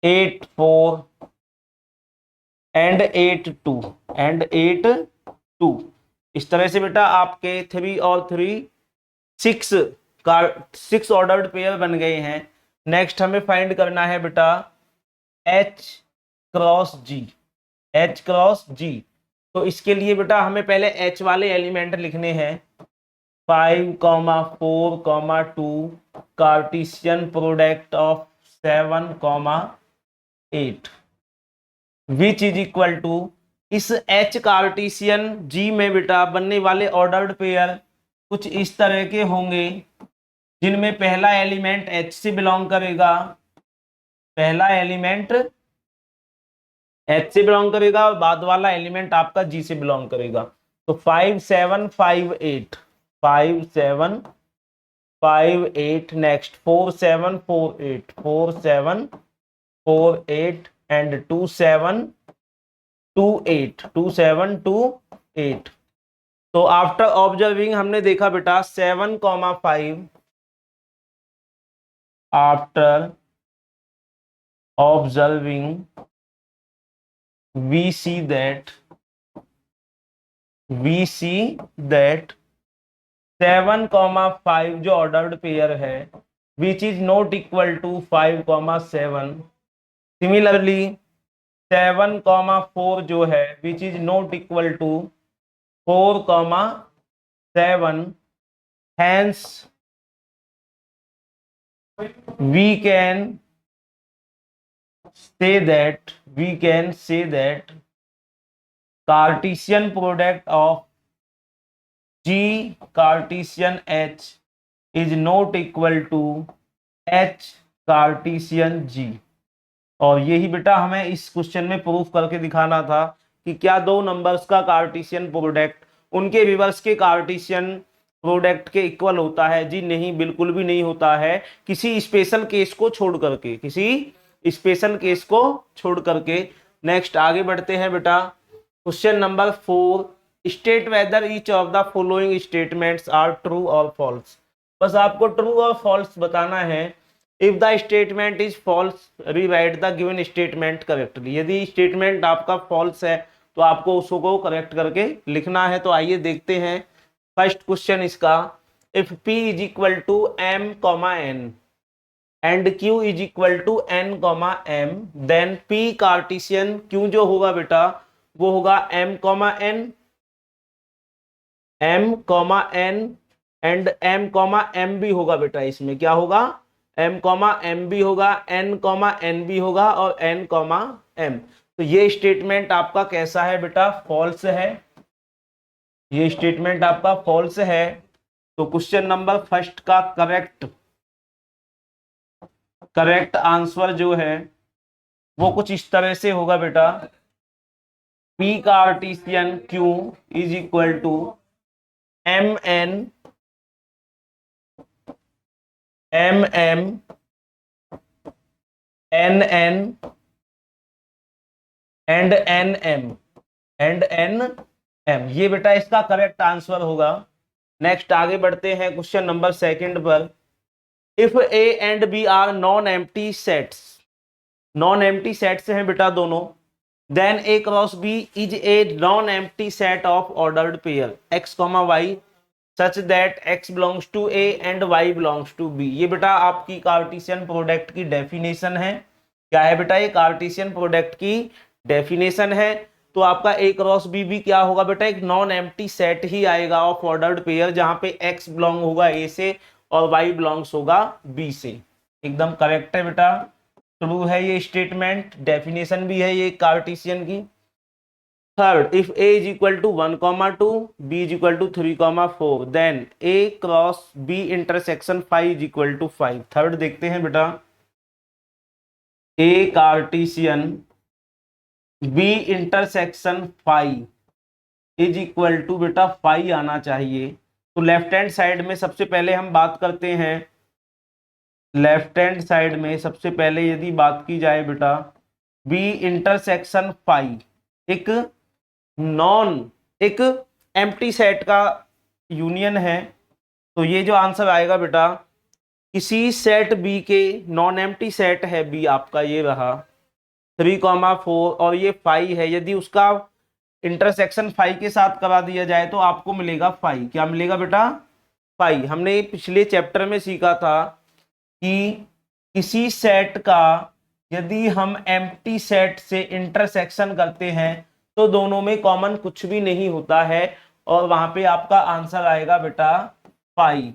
8 4 and 8 2 and 8 2। इस तरह से बेटा आपके 3 और 3 6 ऑर्डर्ड पेयर बन गए हैं। नेक्स्ट हमें फाइंड करना है बेटा H cross G, H cross G। तो इसके लिए बेटा हमें पहले H वाले एलिमेंट लिखने हैं 5, 4, 2 Cartesian product of 7, 8 which is equal to इस H कार्टेशियन G में बेटा बनने वाले ऑर्डर्ड पेयर कुछ इस तरह के होंगे, जिनमें पहला एलिमेंट H से बिलोंग करेगा, पहला एलिमेंट H से बिलोंग करेगा और बाद वाला एलिमेंट आपका G से बिलोंग करेगा। तो 5, 7, 5, 8, 5, 7, 5, 8, नेक्स्ट 4, 7, 4, 8, 4, 7, 4, 8 एंड 2, 7, 2, 8, 2, 7, 2, 8। तो आफ्टर ऑब्जर्विंग हमने देखा बेटा 7, 5 after observing we see that 7, 5 जो ऑर्डर्ड पेयर है which is not equal to 5, 7। Similarly 7, 4 जो है which is not equal to 4, 7। hence we can say that Cartesian product of G Cartesian H is not equal to H Cartesian G। और यही बेटा हमें इस question में proof करके दिखाना था कि क्या दो नंबर्स का कार्टेशियन प्रोडक्ट उनके रिवर्स के कार्टेशियन प्रोडक्ट के इक्वल होता है। जी नहीं, बिल्कुल भी नहीं होता है, किसी स्पेशल केस को छोड़ करके, किसी स्पेशल केस को छोड़ करके। नेक्स्ट आगे बढ़ते हैं बेटा, question number 4, state whether each of the following statements are true और फॉल्स। बस आपको ट्रू और फॉल्स बताना है। If the statement is false rewrite the given statement correctly. यदि स्टेटमेंट आपका फॉल्स है तो आपको उसको करेक्ट करके लिखना है। तो आइए देखते हैं फर्स्ट क्वेश्चन इसका। If P is equal to M, N and Q is equal to N, M, then P Cartesian Q जो होगा बेटा वो होगा M, N, M, N and M, M भी होगा बेटा। इसमें क्या होगा, M, M भी होगा, N, N भी होगा और N, M। तो ये स्टेटमेंट आपका कैसा है बेटा, फॉल्स है। ये स्टेटमेंट आपका फॉल्स है। तो क्वेश्चन नंबर फर्स्ट का करेक्ट आंसर जो है वो कुछ इस तरह से होगा बेटा, P Cartesian Q is equal to MN, MM, NN and NM। ये बेटा इसका करेक्ट आंसर होगा। नेक्स्ट आगे बढ़ते हैं क्वेश्चन नंबर सेकंड पर। If A and B are non empty sets, non empty sets हैं बेटा दोनों, then A cross B is a non empty set of ordered pair X, Y such that X belongs to A and Y belongs to B। ये बेटा आपकी Cartesian product की definition है। क्या है बेटा, ये कार्टेशियन प्रोडक्ट की डेफिनेशन है। तो आपका A क्रॉस B भी क्या होगा बेटा, एक नॉन एम्प्टी सेट ही आएगा ऑफ ऑर्डर्ड पेयर, जहां पे X बिलोंग होगा A से और Y बिलोंग्स होगा B से। एकदम करेक्ट है बेटा, ट्रू है ये स्टेटमेंट, डेफिनेशन भी है ये कार्टेशियन की। Third, if A is equal to 1, 2, B is equal to 3, 4, then A cross B intersection 5 is equal to 5। Third देखते हैं बेटा, A Cartesian B intersection 5 is equal to बेटा 5 आना चाहिए। तो लेफ्ट हैंड साइड में सबसे पहले हम बात करते हैं, लेफ्ट हैंड साइड में सबसे पहले यदि बात की जाए बेटा, B इंटरसेक्शन 5 एक एम्प्टी सेट का यूनियन है। तो ये जो आंसर आएगा बेटा, किसी सेट B के नॉन एम्प्टी सेट है B आपका, ये रहा 3, 4 और ये 5 है, यदि उसका इंटरसेक्शन फाई के साथ करा दिया जाए तो आपको मिलेगा फाई। क्या मिलेगा बेटा? फाई। हमने पिछले चैप्टर में सीखा था कि किसी सेट का यदि हम एम्प्टी सेट से इंटरसेक्शन करते हैं तो दोनों में कॉमन कुछ भी नहीं होता है और वहां पे आपका आंसर आएगा बेटा फाई।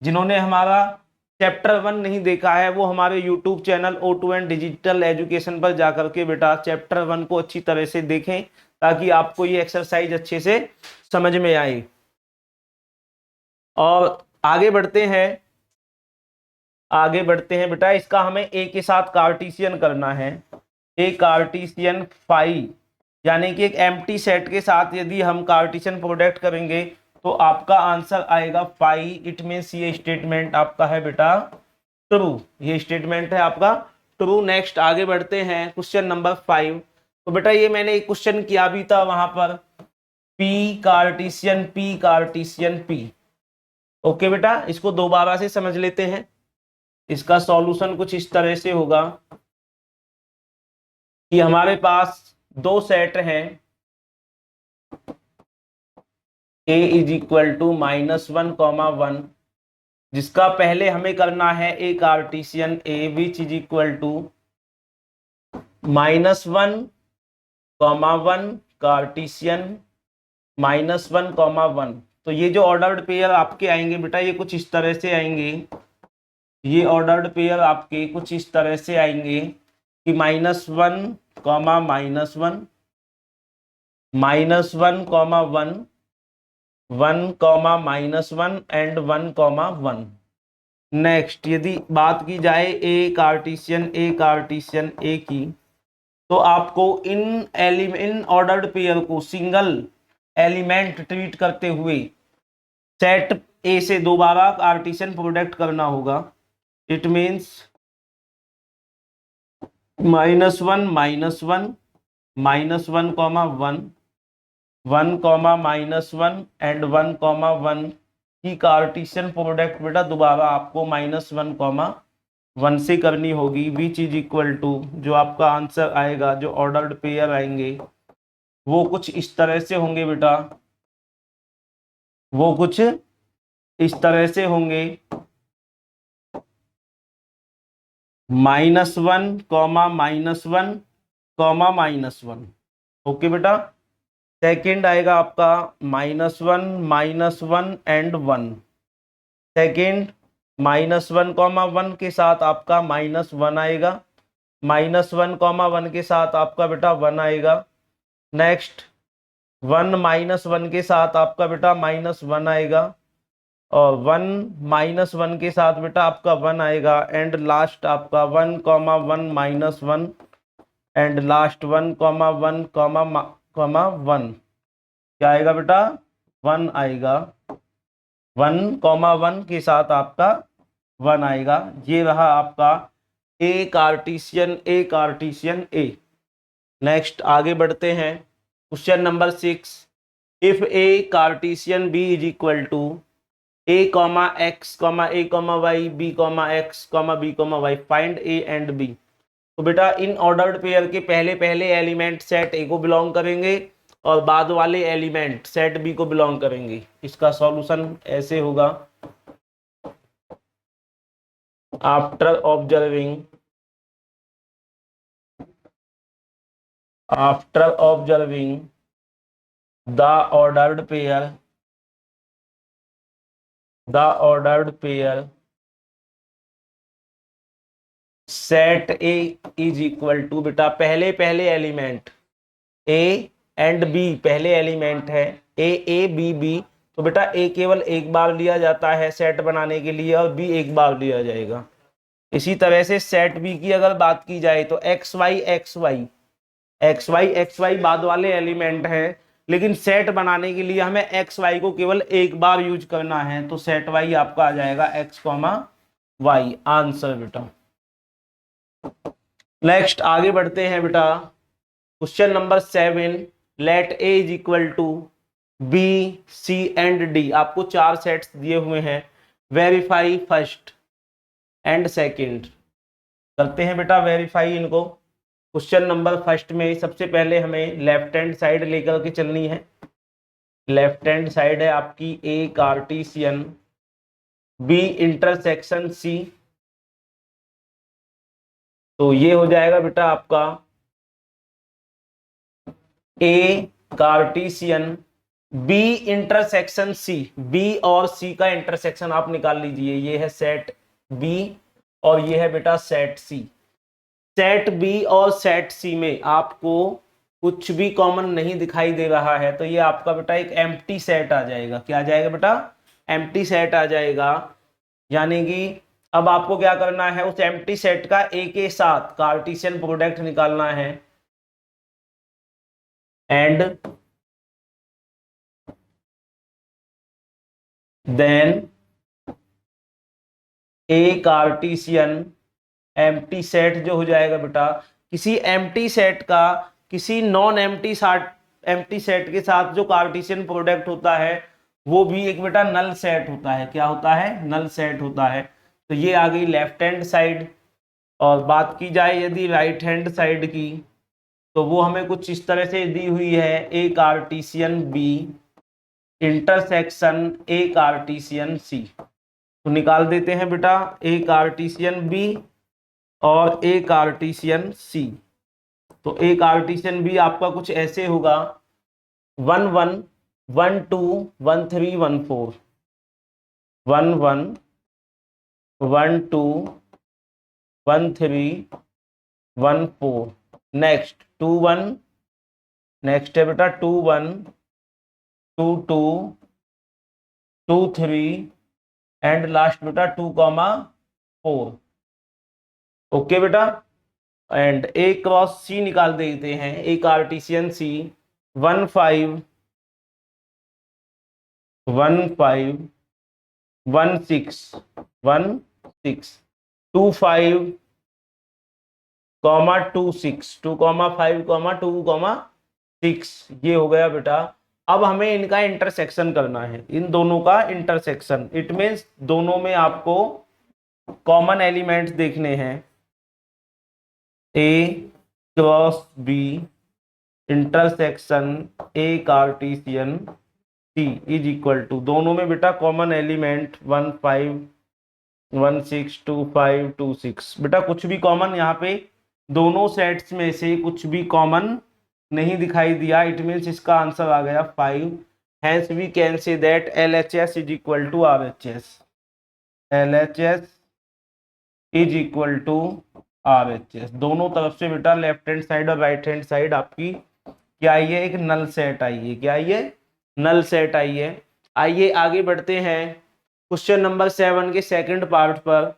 जिन्होंने हमारा चैप्टर 1 नहीं देखा है वो हमारे YouTube channel O2N digital education पर जाकर के बेटा चैप्टर 1 को अच्छी तरह से देखें ताकि आपको ये एक्सरसाइज अच्छे से समझ में आए। और आगे बढ़ते हैं बेटा। इसका हमें ए के साथ कार्टेशियन करना है। ए कार्टेशियन फाई, यानी कि एक एम्प्टी सेट के साथ यदि हम कार्टेशियन प्रोडक्ट करेंगे तो आपका आंसर आएगा फाई। इट मीन्स ये स्टेटमेंट आपका है बेटा ट्रू। ये स्टेटमेंट है आपका ट्रू। नेक्स्ट आगे बढ़ते हैं क्वेश्चन नंबर 5। तो बेटा ये मैंने एक क्वेश्चन किया भी था वहां पर, पी कार्टेशियन पी। ओके बेटा, इसको दोबारा से समझ लेते हैं। इसका सॉल्यूशन कुछ इस तरह से होगा कि हमारे पास दो सेट हैं, a इज इक्वल टू -1, 1, जिसका पहले हमें करना है A Cartesian A which is equal to -1, 1 cartesian -1, 1। तो ये जो ऑर्डर्ड पेयर आपके आएंगे बेटा ये कुछ इस तरह से आएंगे। ये ऑर्डर्ड पेयर आपके कुछ इस तरह से आएंगे कि -1, -1, -1, -1, 1, एंड 1, 1। नेक्स्ट यदि बात की जाए ए कार्टेशियन ए की, तो आपको इन ऑर्डर्ड पेयर को सिंगल एलिमेंट ट्रीट करते हुए सेट ए से दोबारा कार्टेशियन प्रोडक्ट करना होगा। इट मीन्स -1, -1, -1, -1, 1, 1, एंड 1, 1 की कार्टेशियन प्रोडक्ट बेटा दोबारा आपको -1, 1 से करनी होगी। विच इज इक्वल टू, जो आपका आंसर आएगा, जो ऑर्डर्ड पेयर आएंगे वो कुछ इस तरह से होंगे बेटा, वो कुछ इस तरह से होंगे -1, -1, ओके बेटा। सेकंड आएगा आपका -1, -1 एंड 1। सेकंड -1, 1 के साथ आपका -1 आएगा, -1, 1 के साथ आपका बेटा 1 आएगा। नेक्स्ट 1, -1 के साथ आपका बेटा -1 आएगा और 1, -1 के साथ बेटा आपका 1 आएगा एंड लास्ट आपका 1, 1, -1 एंड लास्ट 1, 1, 1। क्या आएगा बेटा? 1 आएगा। 1, 1 के साथ आपका 1 आएगा। ये रहा आपका ए कार्टेशियन ए। नेक्स्ट आगे बढ़ते हैं question number 6। If A Cartesian B is equal to a, x, a, y, b, x, b, y, find a and b। तो बेटा इन ऑर्डर्ड पेयर के पहले एलिमेंट सेट ए को बिलोंग करेंगे और बाद वाले एलिमेंट सेट बी को बिलोंग करेंगे। इसका सॉल्यूशन ऐसे होगा, after observing the ordered pair set A is equal to, बेटा पहले एलिमेंट ए एंड बी, पहले एलिमेंट है ए बी बी। तो बेटा ए केवल एक बार लिया जाता है सेट बनाने के लिए और बी एक बार लिया जाएगा। इसी तरह से सेट बी की अगर बात की जाए तो एक्स वाई बाद वाले एलिमेंट है, लेकिन सेट बनाने के लिए हमें एक्स वाई को केवल एक बार यूज करना है। तो सेट वाई आपका आ जाएगा एक्स, वाई, आंसर बेटा। नेक्स्ट आगे बढ़ते हैं बेटा question number 7। Let A is equal to B, C and D. आपको 4 सेट्स दिए हुए हैं। Verify first and second. करते हैं बेटा वेरीफाई इनको। क्वेश्चन नंबर फर्स्ट में सबसे पहले हमें लेफ्ट हैंड साइड लेकर के चलनी है। लेफ्ट हैंड साइड है आपकी A Cartesian, B intersection C. तो ये हो जाएगा बेटा आपका A Cartesian, B intersection C. B और सी का इंटरसेक्शन आप निकाल लीजिए। ये है सेट बी और ये है बेटा सेट सी। सेट बी और सेट सी में आपको कुछ भी कॉमन नहीं दिखाई दे रहा है, तो ये आपका बेटा एक एम्प्टी सेट आ जाएगा। क्या आ जाएगा बेटा? एम्प्टी सेट आ जाएगा। यानी कि अब आपको क्या करना है, उस एम्प्टी सेट का ए के साथ कार्टेशियन प्रोडक्ट निकालना है। And then A Cartesian empty set जो हो जाएगा बेटा, किसी एम्प्टी सेट का किसी नॉन एम्प्टी सेट के साथ जो कार्टेशियन प्रोडक्ट होता है वो भी एक बेटा नल सेट होता है। क्या होता है? नल सेट होता है। तो ये आ गई लेफ्ट हैंड साइड। और बात की जाए यदि राइट हैंड साइड की, तो वो हमें कुछ इस तरह से दी हुई है, A Cartesian B intersection A Cartesian C. तो निकाल देते हैं बेटा ए कार्टेशियन बी और ए कार्टेशियन सी। तो ए कार्टेशियन बी आपका कुछ ऐसे होगा 1 1 1 2 1 3 1 4, 1 1 1 2 1 3 1 4। नेक्स्ट 2 1, नेक्स्ट है बेटा 2 1 2 2 2 3 एंड लास्ट बेटा 2,4। ओके बेटा। एंड ए क्रॉस सी निकाल देते हैं, ए कार्टेशियन सी 1 5 1 5 1 6 1 6 2 5 2 6 2 5 2 6। ये हो गया बेटा। अब हमें इनका इंटरसेक्शन करना है, इन दोनों का इंटरसेक्शन। इट मीन्स दोनों में आपको कॉमन एलिमेंट्स देखने हैं। A cross B intersection A Cartesian C is equal to, दोनों में बेटा कॉमन एलिमेंट 1 5 1 6 2 5 2 6। बेटा कुछ भी कॉमन यहाँ पे दोनों सेट्स में से कुछ भी कॉमन नहीं दिखाई दिया। इट मीन्स इसका आंसर आ गया 5। Hence we can say that LHS is equal to RHS। LHS is equal to RHS। दोनों तरफ से बेटा लेफ्ट हैंड साइड और राइट हैंड साइड आपकी क्या आई है? एक नल सेट आई है। क्या आई है? नल सेट आई है। आइए आगे बढ़ते हैं क्वेश्चन नंबर 7 के सेकंड पार्ट पर।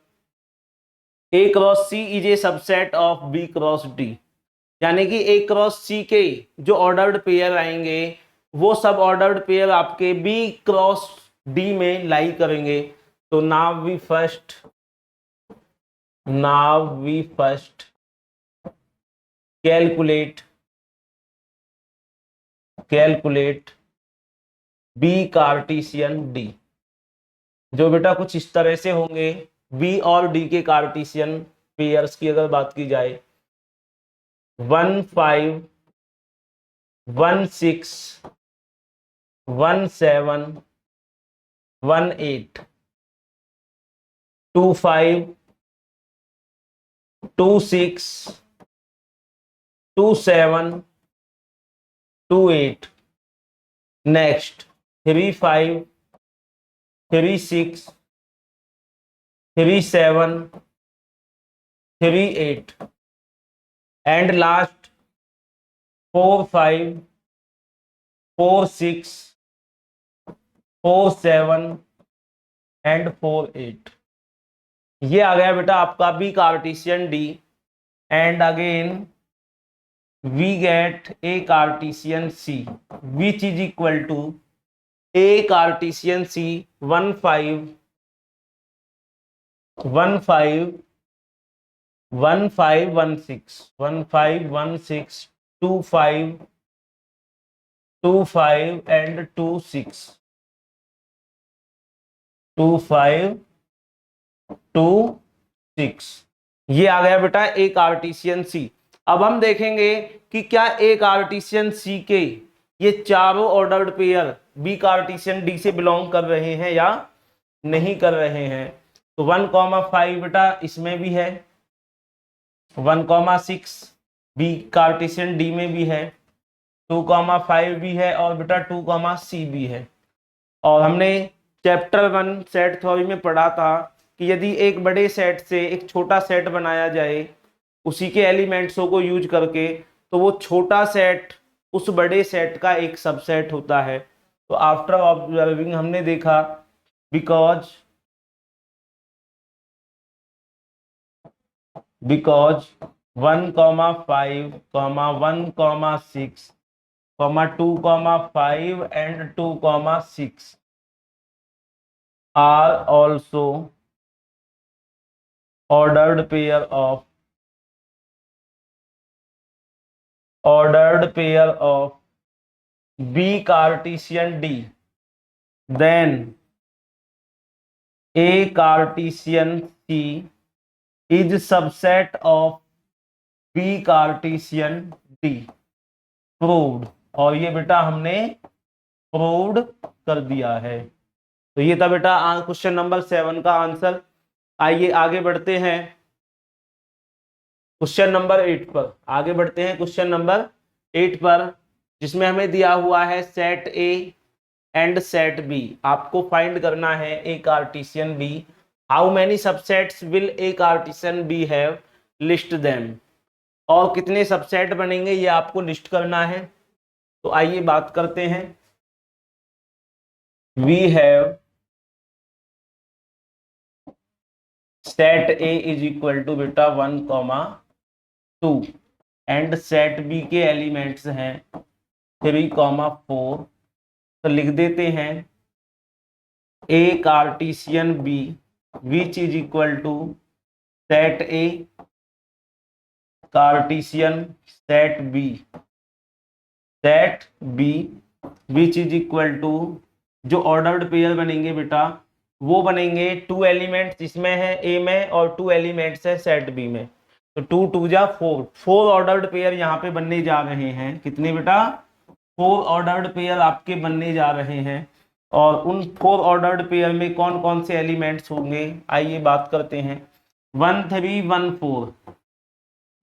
A cross C is a subset of B cross D. यानी कि ए क्रॉस सी के जो ऑर्डर्ड पेयर आएंगे वो सब ऑर्डर्ड पेयर आपके बी क्रॉस डी में लाई करेंगे। तो now we first calculate B Cartesian D. जो बेटा कुछ इस तरह से होंगे, बी और डी के कार्टेशियन पेयर्स की अगर बात की जाए 1 5 1 6 1 7 1 8 2 5 2 6 2 7 2 8। Next 3 5 3 6 3 7 3 8 and last 4 5 4 6 4 7 and 4 8। ये आ गया बेटा आपका B Cartesian D. And again we get A Cartesian C which is equal to A Cartesian C 1 5 1 5 1 5 1 6 1 5 1 6 2 5 2 5 and 2 6 2 5 2 6। ये आ गया बेटा ए कार्टेशियन सी। अब हम देखेंगे कि क्या ए कार्टेशियन सी के ये चारों ordered pair B Cartesian D से बिलोंग कर रहे हैं या नहीं कर रहे हैं। तो 1,5 बेटा इसमें भी है, 1,6 बी कार्टेशियन डी में भी है, 2,5 भी है और बेटा 2,c भी है। और हमने चैप्टर 1 सेट थ्योरी में पढ़ा था कि यदि एक बड़े सेट से एक छोटा सेट बनाया जाए उसी के एलिमेंट्सों को यूज करके, तो वो छोटा सेट उस बड़े सेट का एक सबसेट होता है। तो आफ्टर ऑब्जर्विंग हमने देखा because 1,5, 1,6, 2,5 and 2,6 are also ordered pair of B Cartesian D, then A Cartesian C is subset of B Cartesian D, proved. और ये बेटा हमने प्रूव्ड कर दिया है। तो ये था बेटा क्वेश्चन नंबर 7 का आंसर। आइए आगे बढ़ते हैं क्वेश्चन नंबर 8 पर। आगे बढ़ते हैं क्वेश्चन नंबर 8 पर, जिसमें हमें दिया हुआ है set A and set B. आपको फाइंड करना है A Cartesian B. How many subsets will A Cartesian B have, list them. और कितने सबसेट बनेंगे ये आपको लिस्ट करना है। तो आइए बात करते हैं। We have set A is equal to बेटा 1,2 एंड सेट बी के एलिमेंट्स हैं 3,4। तो लिख देते हैं A Cartesian B which is equal to set A cartesian set B which is equal to, जो ऑर्डर्ड पेयर बनेंगे बेटा वो बनेंगे 2 एलिमेंट्स इसमें है ए में और 2 एलिमेंट्स है सेट बी में। तो 2 2 जा 4 ऑर्डर्ड पेयर यहाँ पे बनने जा रहे हैं। कितने बेटा? 4 ऑर्डर्ड पेयर आपके बनने जा रहे हैं। और उन 4 ऑर्डर्ड पेयर में कौन कौन से एलिमेंट्स होंगे आइए बात करते हैं। 1 3 1 4,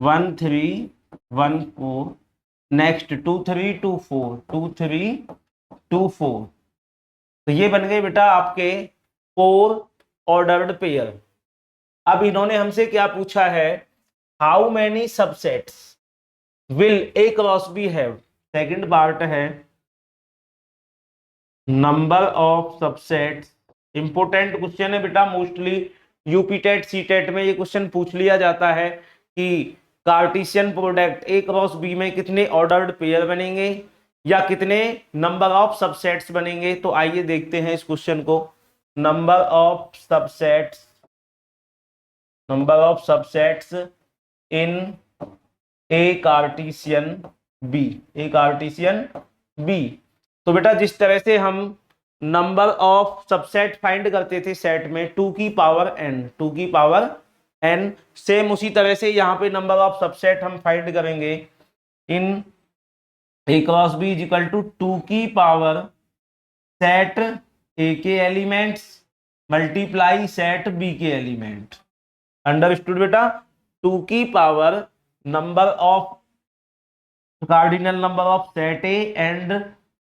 1 3 1 4, नेक्स्ट 2 3 2 4, 2 3 2 4। तो ये बन गए बेटा आपके 4 ऑर्डर्ड पेयर। अब इन्होंने हमसे क्या पूछा है, how many subsets will A cross B have. Second part है number of subsets. Important question है बेटा, mostly UP TET C TET में ये क्वेश्चन पूछ लिया जाता है कि cartesian product A cross B में कितने ऑर्डर्ड पेयर बनेंगे या कितने नंबर ऑफ सबसेट्स बनेंगे। तो आइए देखते हैं इस क्वेश्चन को। Number of subsets in A Cartesian B. तो बेटा जिस तरह से हम नंबर ऑफ सबसेट फाइंड करते थे सेट में 2 की पावर n, सेम उसी तरह से यहाँ पे नंबर ऑफ सबसेट हम फाइंड करेंगे in A cross B is equal to 2 की पावर सेट ए के एलिमेंट्स मल्टीप्लाई सेट बी के एलिमेंट। अंडरस्टूड बेटा? 2 की power number of cardinal number of set A and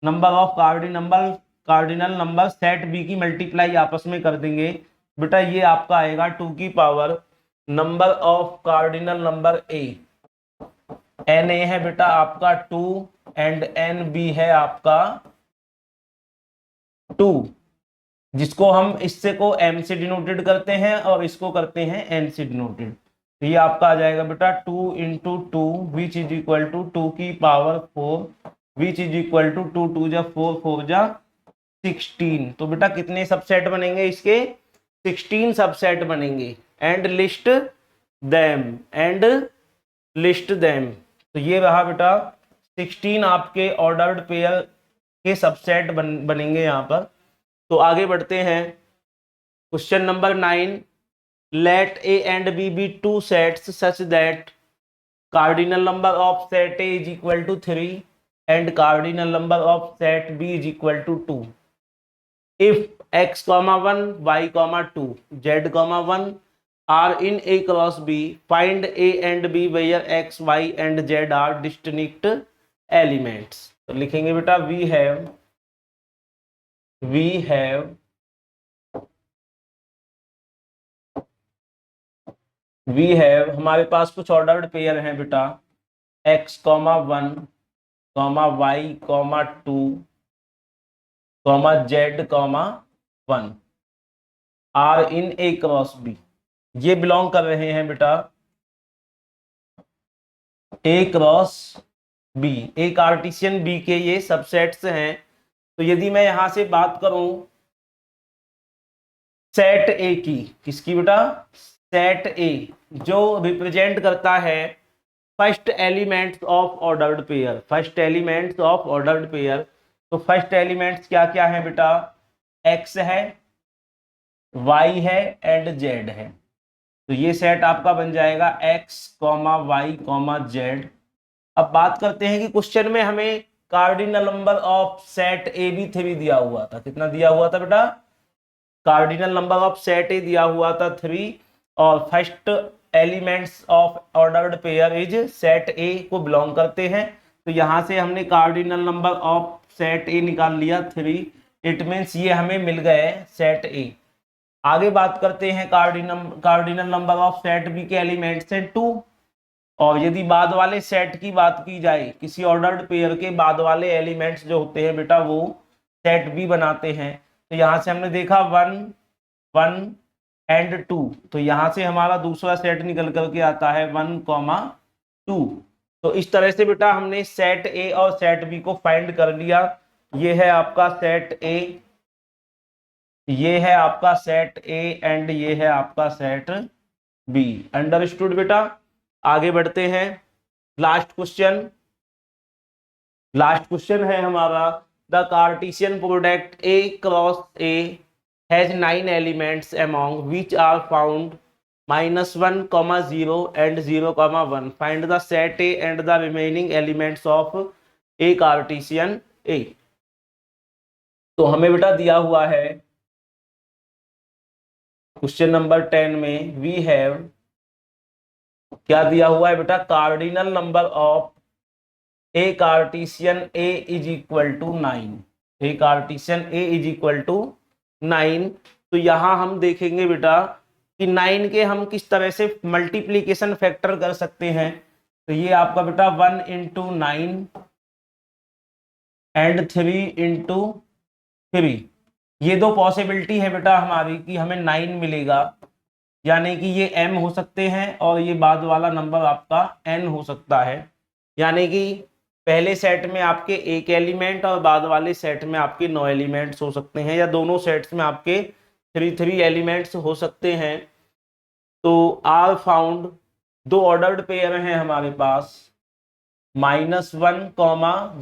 number of cardinal number set B की multiply आपस में कर देंगे बेटा। ये आपका आएगा 2 की power number of cardinal number A. N A है बेटा आपका 2 एंड एन बी है आपका 2, जिसको हम इससे को m से डिनोटेड करते हैं और इसको करते हैं n से डिनोटेड। तो ये आपका आ जाएगा बेटा 2 into 2 which is equal to 2 की power 4 which is equal to 2 2 जा 4 4 जा 16। तो बेटा कितने सबसेट बनेंगे इसके? 16 सबसेट बनेंगे। And list them. तो ये रहा बेटा 16 आपके ऑर्डर्ड पेयर के सबसेट बनेंगे यहाँ पर। तो आगे बढ़ते हैं question number 9। Let A and B be 2 sets such that cardinal number of set A is equal to 3 and cardinal number of set B is equal to 2. If x comma 1, y comma 2, z comma 1 are in A cross B, find A and B where x, y and z are distinct elements. तो लिखेंगे बेटा we have हमारे पास कुछ ordered pair हैं बेटा x comma 1 comma y comma 2 comma z comma 1 are in A cross B। ये belong कर रहे हैं बेटा A cross B, A Cartesian B के ये सबसेट्स हैं। तो यदि मैं यहां से बात करूं सेट A की, किसकी बेटा, सेट A जो रिप्रेजेंट करता है first elements of ordered pair, first elements of ordered pair. तो फर्स्ट एलिमेंट्स क्या क्या है बेटा, x है, y है एंड z है। तो ये सेट आपका बन जाएगा x, y, z। अब बात करते हैं कि क्वेश्चन में हमें कार्डिनल नंबर ऑफ सेट ए भी 3 दिया हुआ था। कितना दिया हुआ था बेटा, कार्डिनल नंबर ऑफ सेट ए दिया हुआ था 3 और first elements of ordered pair is set ए को बिलोंग करते हैं। तो यहां से हमने कार्डिनल नंबर ऑफ सेट ए निकाल लिया 3, इट मीन्स ये हमें मिल गए सेट ए। आगे बात करते हैं cardinal number of set B के एलिमेंट्स हैं 2। और यदि बाद वाले सेट की बात की जाए, किसी ऑर्डर्ड पेयर के बाद वाले एलिमेंट्स जो होते हैं बेटा वो सेट बी बनाते हैं। तो यहां से हमने देखा 1, 1 एंड 2, तो यहां से हमारा दूसरा सेट निकल करके आता है 1, 2। तो इस तरह से बेटा हमने सेट ए और सेट बी को फाइंड कर लिया। ये है आपका सेट ए, ये है आपका सेट ए एंड ये है आपका सेट बी। अंडरस्टूड बेटा। आगे बढ़ते हैं, लास्ट क्वेश्चन है हमारा the cartesian product A cross A has 9 elements among which are found -1, 0 and 0, 1। Find the set A and the remaining elements of A Cartesian A. तो हमें बेटा दिया हुआ है क्वेश्चन नंबर 10 में वी हैव, क्या दिया हुआ है बेटा, cardinal number of A Cartesian A is equal to 9, A Cartesian A is equal to 9। तो यहां हम देखेंगे बेटा कि 9 के हम किस तरह से मल्टीप्लीकेशन फैक्टर कर सकते हैं। तो ये आपका बेटा 1 × 9 एंड 3 × 3, ये दो पॉसिबिलिटी है बेटा हमारी कि हमें 9 मिलेगा, यानी कि ये m हो सकते हैं और ये बाद वाला नंबर आपका n हो सकता है। यानी कि पहले सेट में आपके एक एलिमेंट और बाद वाले सेट में आपके 9 एलिमेंट्स हो सकते हैं, या दोनों सेट्स में आपके 3 एलिमेंट्स हो सकते हैं। तो आर फाउंड, दो ऑर्डर्ड पेयर हैं हमारे पास -1,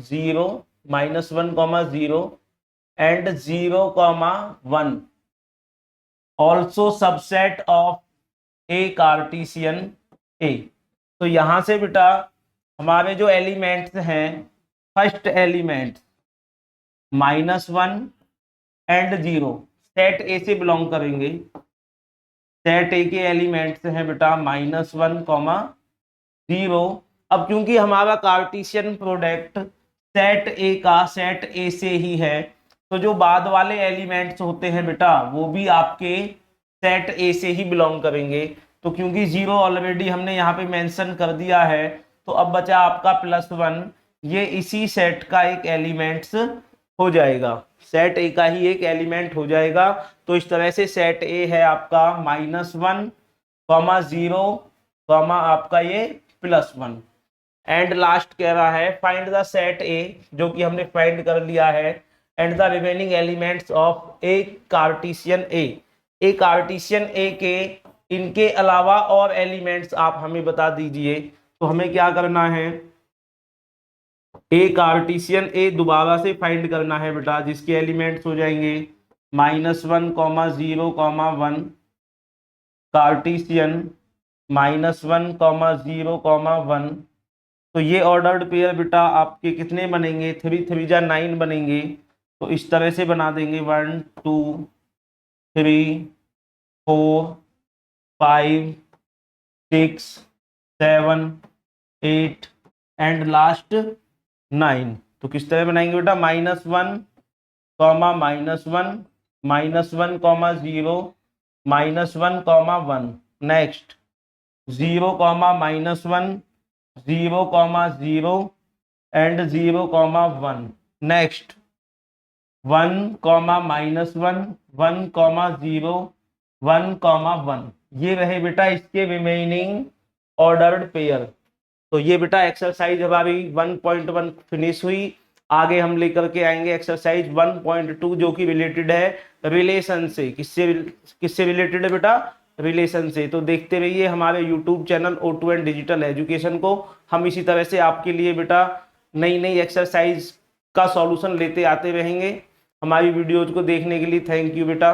0, -1, 0 and 0, 1, also subset of A Cartesian A. तो यहां से बेटा हमारे जो एलिमेंट्स हैं, first element -1 and 0 set A से बिलोंग करेंगे। सेट ए के एलिमेंट्स हैं बेटा -1, 0। अब क्योंकि हमारा कार्टेशियन प्रोडक्ट सेट ए का सेट ए से ही है, तो जो बाद वाले एलिमेंट्स होते हैं बेटा वो भी आपके सेट ए से ही बिलोंग करेंगे। तो क्योंकि 0 ऑलरेडी हमने यहाँ पे मेंशन कर दिया है, तो अब बचा आपका +1, ये इसी सेट का एक एलिमेंट्स हो जाएगा, सेट ए का ही एक एलिमेंट हो जाएगा। तो इस तरह से सेट ए है आपका -1, 0, आपका ये +1। एंड लास्ट कह रहा है फाइंड द सेट ए, जो कि हमने फाइंड कर लिया है, and the remaining elements of A Cartesian A. A Cartesian A के इनके अलावा और एलिमेंट्स आप हमें बता दीजिए। तो हमें क्या करना है, ए कार्टेशियन ए दोबारा से फाइंड करना है बेटा, जिसके एलिमेंट्स हो जाएंगे -1, 0, 1 कार्टेशियन -1, 0, 1। तो ये ऑर्डर्ड पेयर बेटा आपके कितने बनेंगे, 3 3 जा 9 बनेंगे। तो इस तरह से बना देंगे 1 2 3 4 5 6 7 8 एंड लास्ट 9। तो किस तरह बनाएंगे बेटा, -1, -1, -1, -1, -0, -1, 1। Next 0, -1, 0, 0 and 0, 1। नेक्स्ट 1, -1, 1, 0, 1, 1। ये रहे बेटा इसके रिमेनिंग ऑर्डर्ड पेयर। तो ये बेटा एक्सरसाइज हमारी 1.1 फिनिश हुई। आगे हम लेकर के आएंगे एक्सरसाइज 1.2 जो कि रिलेटेड है रिलेशन से। किससे रिलेटेड है बेटा, रिलेशन से। तो देखते रहिए हमारे YouTube channel O2 and digital education को। हम इसी तरह से आपके लिए बेटा नई नई एक्सरसाइज का सॉल्यूशन लेते आते रहेंगे। हमारी वीडियोज को देखने के लिए थैंक यू बेटा।